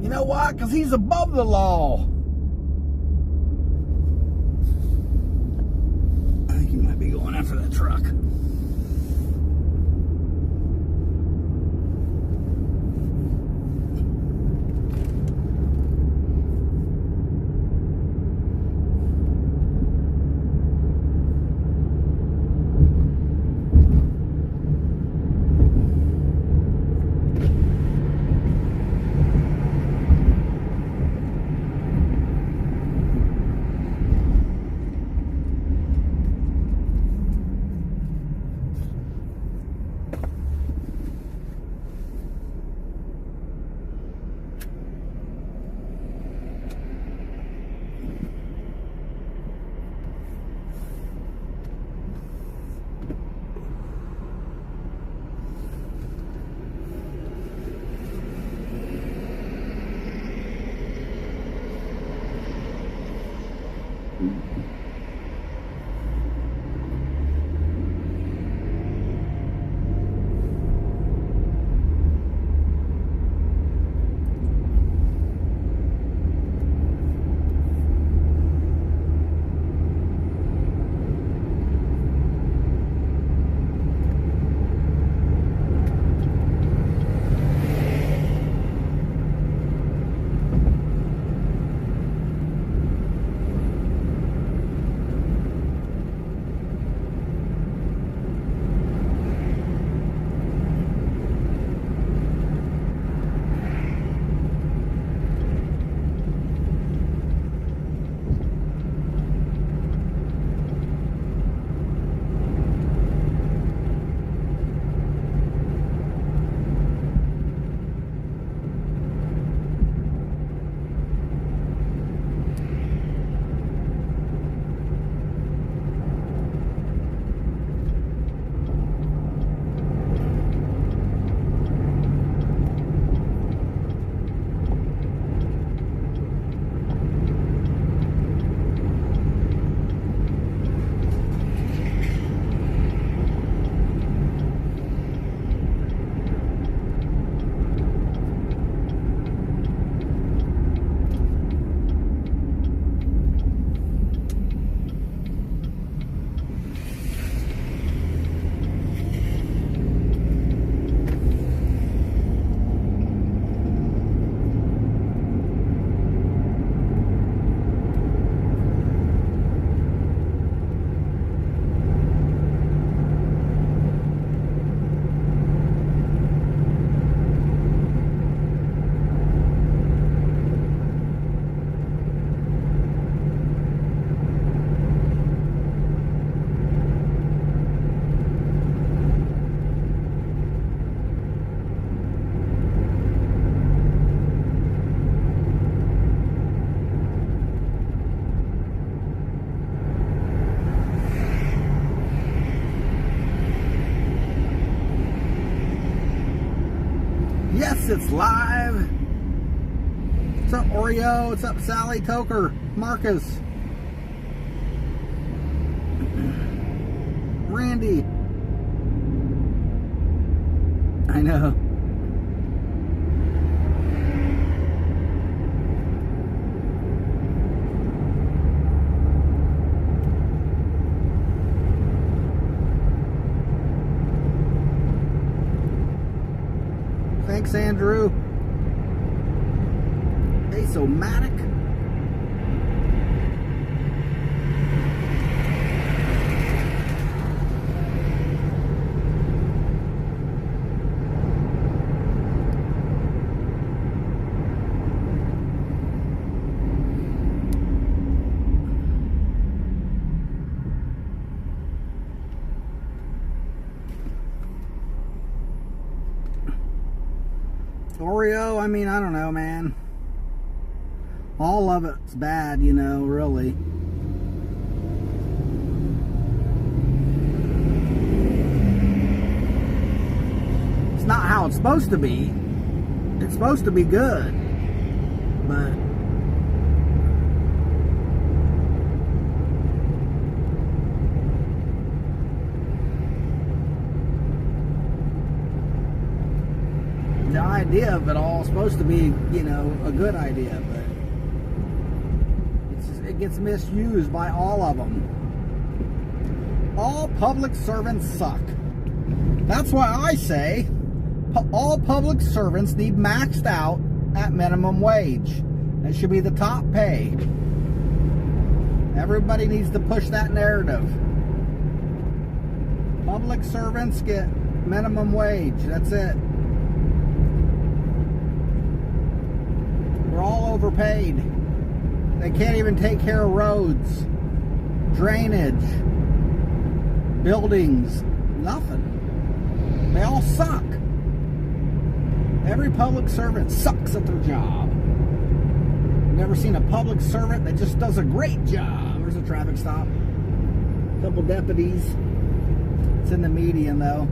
You know why? Because he's above the law. I think he might be going after that truck. Yes, it's live. What's up, Oreo? What's up, Sally, Toker, Marcus, Randy? I know. Thanks, Andrew. Asomatic. Oreo, I mean, I don't know, man. All of it's bad, you know, really. It's not how it's supposed to be. It's supposed to be good. But the idea of it all is supposed to be, you know, a good idea, but it gets misused by all of them. All public servants suck. That's why I say all public servants need maxed out at minimum wage. That should be the top pay. Everybody needs to push that narrative. Public servants get minimum wage. That's it. We're all overpaid. They can't even take care of roads, drainage, buildings, nothing. They all suck. Every public servant sucks at their job. Never seen a public servant that just does a great job. There's a traffic stop. A couple deputies. It's in the median though.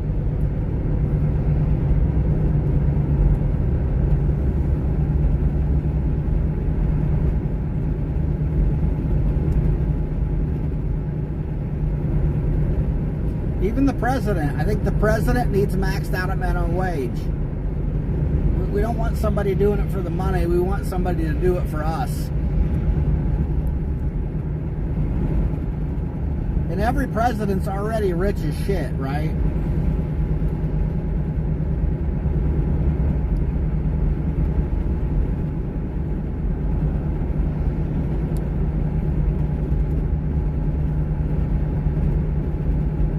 Even the president. I think the president needs maxed out at minimum wage. We don't want somebody doing it for the money. We want somebody to do it for us. And every president's already rich as shit, right?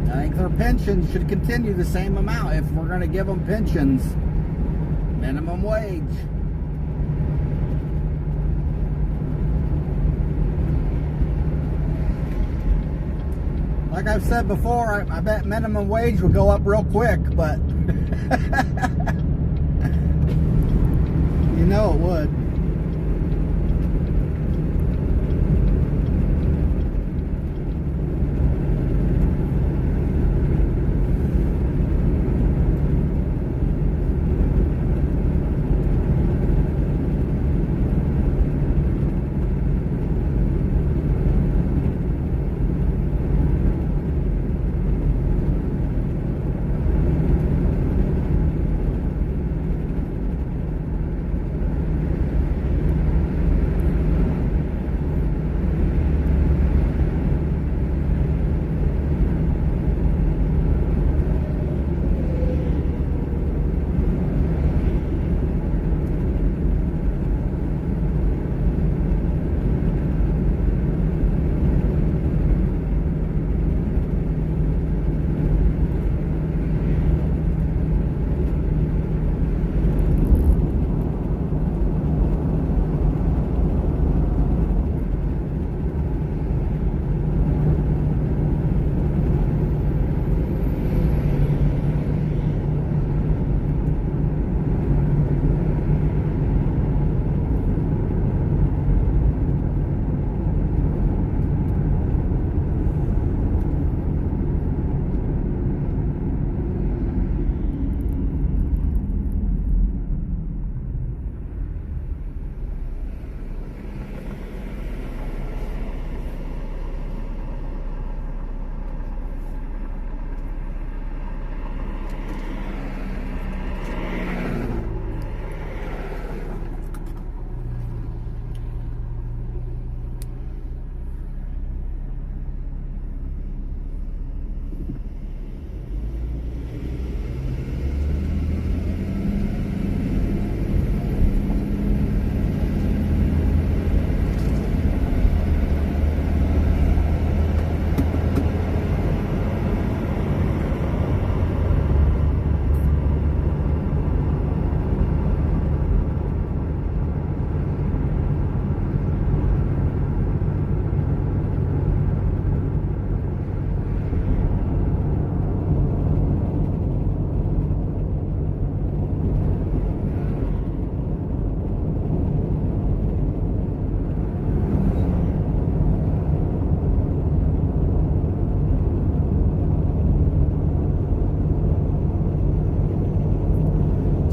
I think their pensions should continue the same amount if we're going to give them pensions. Minimum wage. Like I've said before, I bet minimum wage will go up real quick, but you know it would.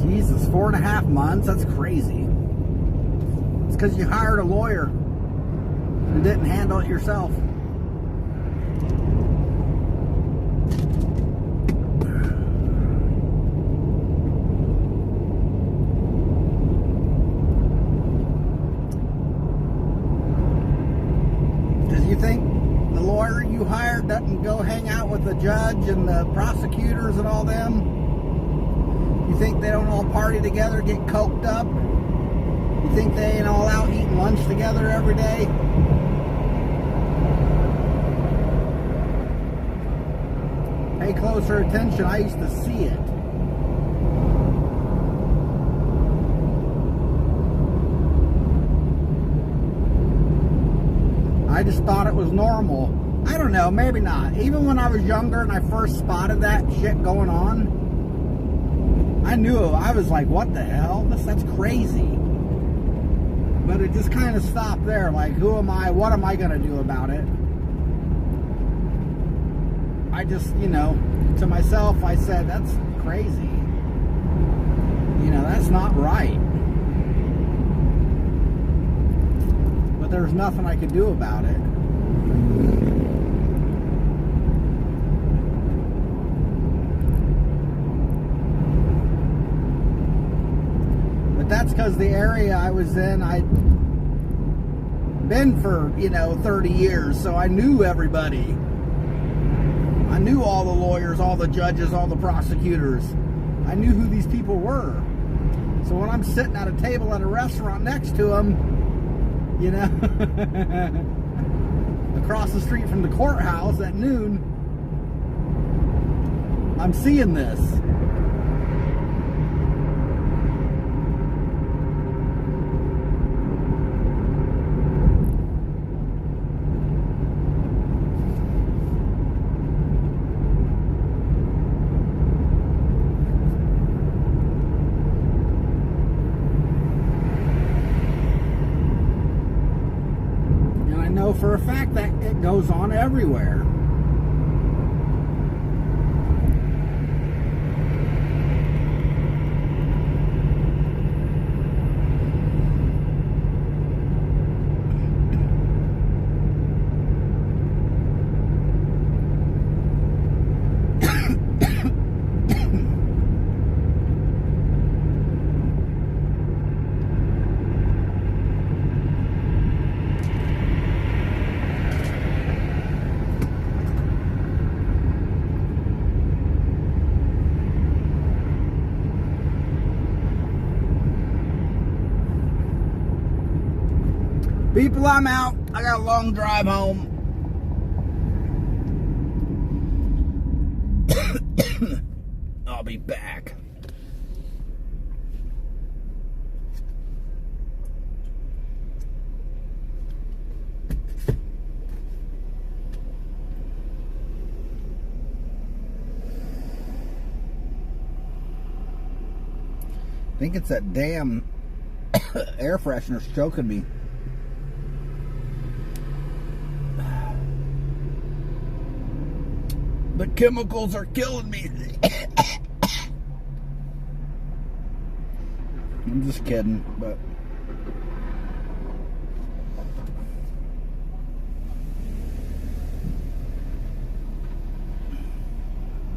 Jesus, 4.5 months? That's crazy. It's because you hired a lawyer and didn't handle it yourself. judge and the prosecutors and all them? You think they don't all party together, get coked up? You think they ain't all out eating lunch together every day? Pay closer attention. I used to see it. I just thought it was normal. I don't know, maybe not. Even when I was younger and I first spotted that shit going on, I knew it. I was like, what the hell? That's crazy. But it just kind of stopped there. Like, who am I? What am I going to do about it? I just, you know, to myself, I said, that's crazy. You know, that's not right. But there's nothing I could do about it. But that's because the area I was in, I'd been for, you know, 30 years, so I knew everybody. I knew all the lawyers, all the judges, all the prosecutors. I knew who these people were. So when I'm sitting at a table at a restaurant next to them, you know, across the street from the courthouse at noon, I'm seeing this. For a fact that it goes on everywhere. People, I'm out. I got a long drive home. I'll be back. I think it's that damn air freshener choking me. The chemicals are killing me. I'm just kidding, but